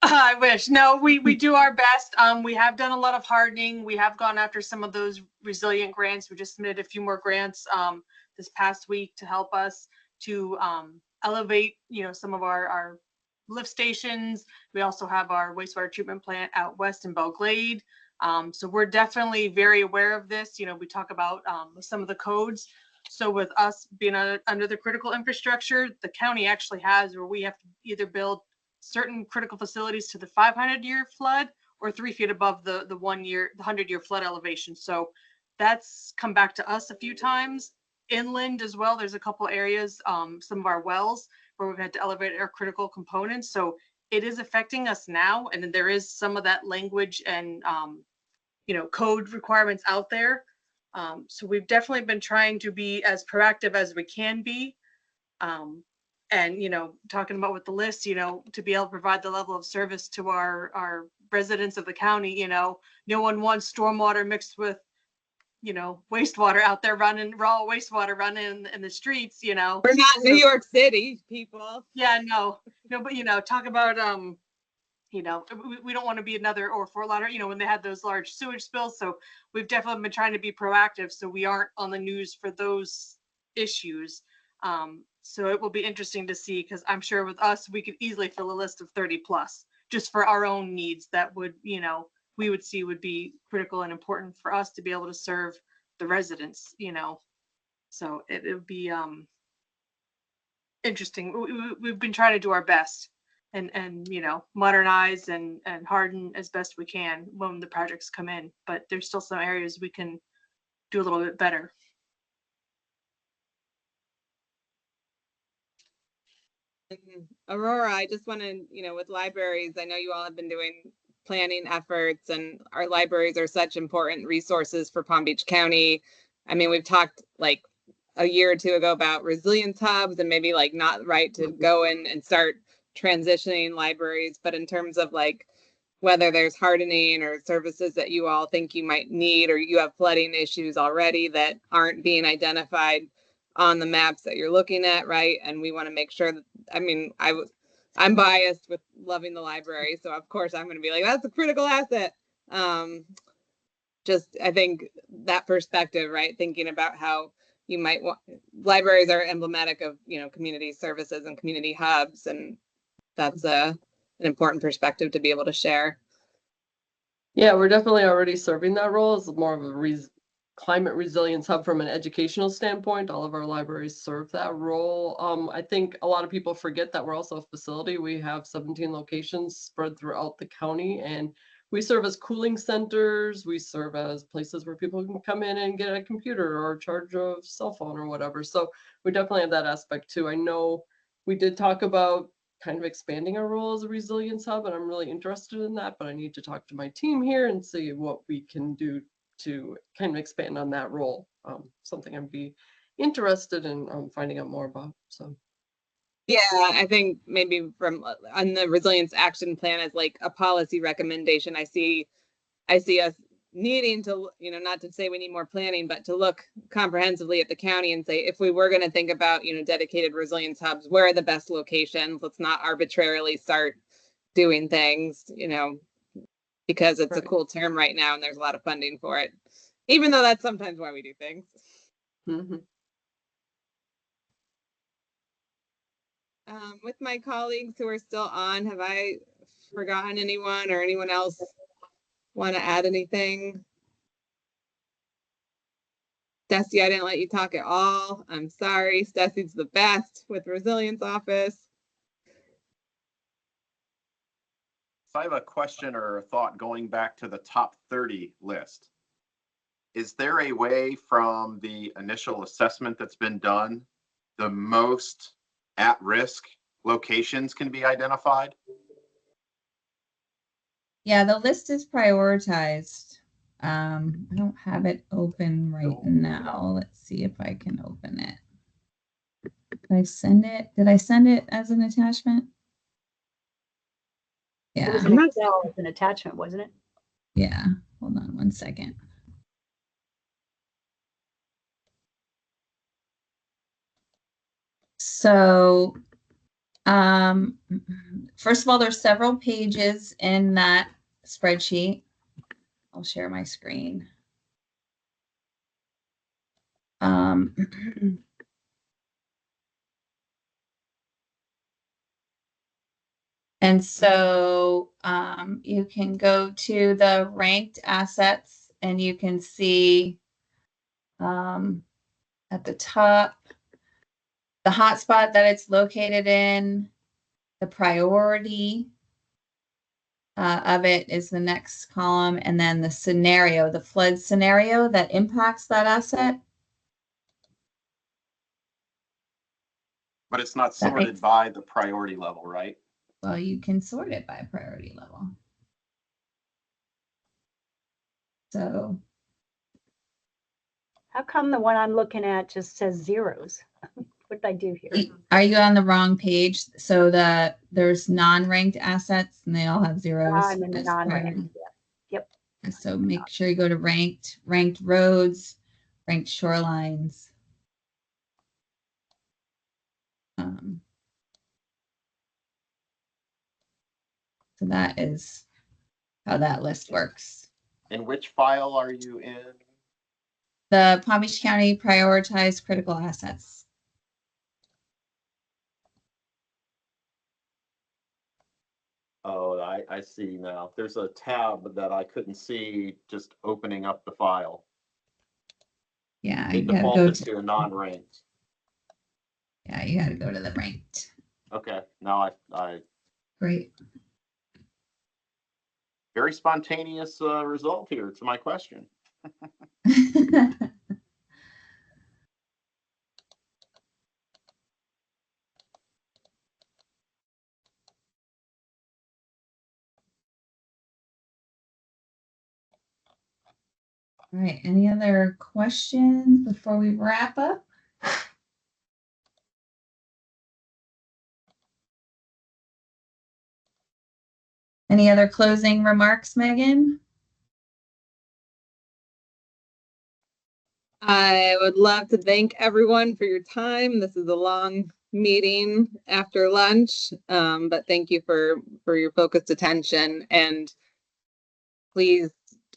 I wish. No, we do our best. We have done a lot of hardening. We have gone after some of those resilient grants. We just submitted a few more grants this past week to help us to elevate, some of our lift stations. We also have our wastewater treatment plant out west in Belle Glade. So we're definitely very aware of this. We talk about some of the codes. So with us being under the critical infrastructure, the county actually has where we have to either build certain critical facilities to the 500-year flood or 3 feet above the 100-year flood elevation. So that's come back to us a few times. Inland as well, there's a couple areas, some of our wells where we've had to elevate our critical components. So it is affecting us now. And then there is some of that language and, code requirements out there. So we've definitely been trying to be as proactive as we can be. And, talking about with the list, to be able to provide the level of service to our residents of the county, no one wants stormwater mixed with, wastewater out there running, raw wastewater running in the streets, We're not New York City, people. Yeah, no, but, talk about, we don't want to be another or Fort Lauderdale, when they had those large sewage spills. So we've definitely been trying to be proactive so we aren't on the news for those issues. So it will be interesting to see, because I'm sure with us, we could easily fill a list of 30 plus just for our own needs that would, we would see would be critical and important for us to be able to serve the residents, So it would be interesting. We've been trying to do our best and modernize and harden as best we can when the projects come in, but there's still some areas we can do a little bit better. Aurora, I just want to, with libraries, I know you all have been doing planning efforts, and our libraries are such important resources for Palm Beach County. I mean, we've talked like a year or two ago about resilience hubs and maybe like not right to go in and start transitioning libraries, but in terms of like whether there's hardening or services that you all think you might need, or you have flooding issues already that aren't being identified on the maps that you're looking at, right? And we want to make sure that, I'm biased with loving the library, so of course I'm going to be like, that's a critical asset. Just, I think that perspective, right? Thinking about how you might want, libraries are emblematic of, community services and community hubs, and that's an important perspective to be able to share. Yeah, we're definitely already serving that role as more of a climate resilience hub from an educational standpoint. All of our libraries serve that role. I think a lot of people forget that we're also a facility. We have 17 locations spread throughout the county, and we serve as cooling centers. We serve as places where people can come in and get a computer or charge a cell phone or whatever. So we definitely have that aspect too. I know we did talk about kind of expanding our role as a resilience hub, and I'm really interested in that, but I need to talk to my team here and see what we can do to kind of expand on that role. Something I'd be interested in finding out more about. So yeah, I think maybe on the resilience action plan as like a policy recommendation, I see us needing to, not to say we need more planning, but to look comprehensively at the county and say, if we were going to think about, dedicated resilience hubs, where are the best locations? Let's not arbitrarily start doing things, because it's a cool term right now and there's a lot of funding for it, even though that's sometimes why we do things. Mm-hmm. With my colleagues who are still on, have I forgotten anyone or anyone else want to add anything? Stacey, I didn't let you talk at all. I'm sorry. Stacey's the best with Resilience Office. So I have a question or a thought going back to the top 30 list. is there a way from the initial assessment that's been done, the most at-risk locations can be identified? Yeah, the list is prioritized. I don't have it open right now. Let's see if I can open it. Did I send it? Did I send it as an attachment? It was Yeah. an Excel as an attachment, wasn't it? Yeah. Hold on one second. So, first of all, there's several pages in that spreadsheet. I'll share my screen. And so you can go to the ranked assets and you can see at the top the hotspot that it's located in, the priority of it is the next column, and then the scenario, the flood scenario that impacts that asset. But it's not sorted by the priority level, right? Well, you can sort it by priority level. So How come the one I'm looking at just says zeros? What did I do here? are you on the wrong page? So there's non-ranked assets and they all have zeros. I'm in the as non-ranked. priority. Yep. So make sure you go to ranked roads, ranked shorelines. So that is how that list works. In which file are you in? The Palm Beach County prioritized critical assets. Oh, I see now. There's a tab that I couldn't see just opening up the file. Yeah, It you gotta go defaulted to, to a non-ranked. yeah, you gotta go to the ranked. Okay, now I Great. very spontaneous result here to my question. All right, any other questions before we wrap up? Any other closing remarks, Megan? I would love to thank everyone for your time. This is a long meeting after lunch, but thank you for your focused attention. And please,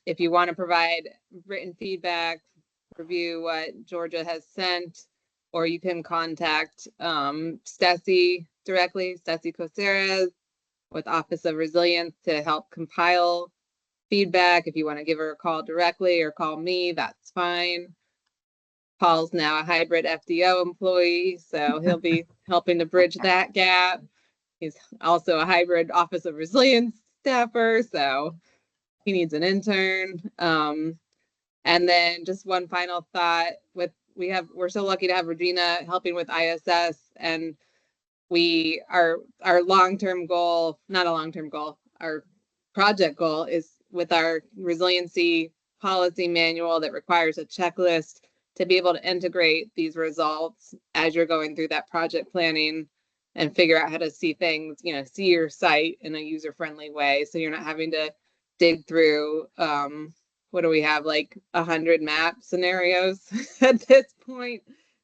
if you want to provide written feedback, review what Georgia has sent, or you can contact Stacey directly, Stacey Coceres with Office of Resilience to help compile feedback. If you want to give her a call directly or call me, that's fine. Paul's now a hybrid FDO employee, so he'll be helping to bridge that gap. He's also a hybrid Office of Resilience staffer, so he needs an intern. And then just one final thought we're so lucky to have Regina helping with ISS, and our long-term goal, not a long-term goal, our project goal is with our resiliency policy manual that requires a checklist to be able to integrate these results as you're going through that project planning and figure out how to see things, see your site in a user-friendly way. So you're not having to dig through, what do we have, like 100 map scenarios at this point,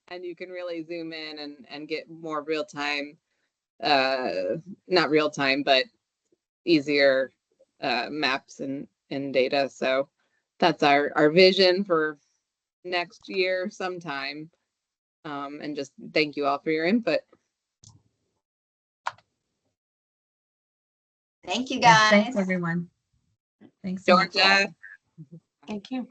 and you can really zoom in and get more real-time, not real-time, but easier maps and data. So that's our vision for next year sometime. And just thank you all for your input. Thank you, guys. Thanks, everyone. Thanks so much. Georgia. Thank you.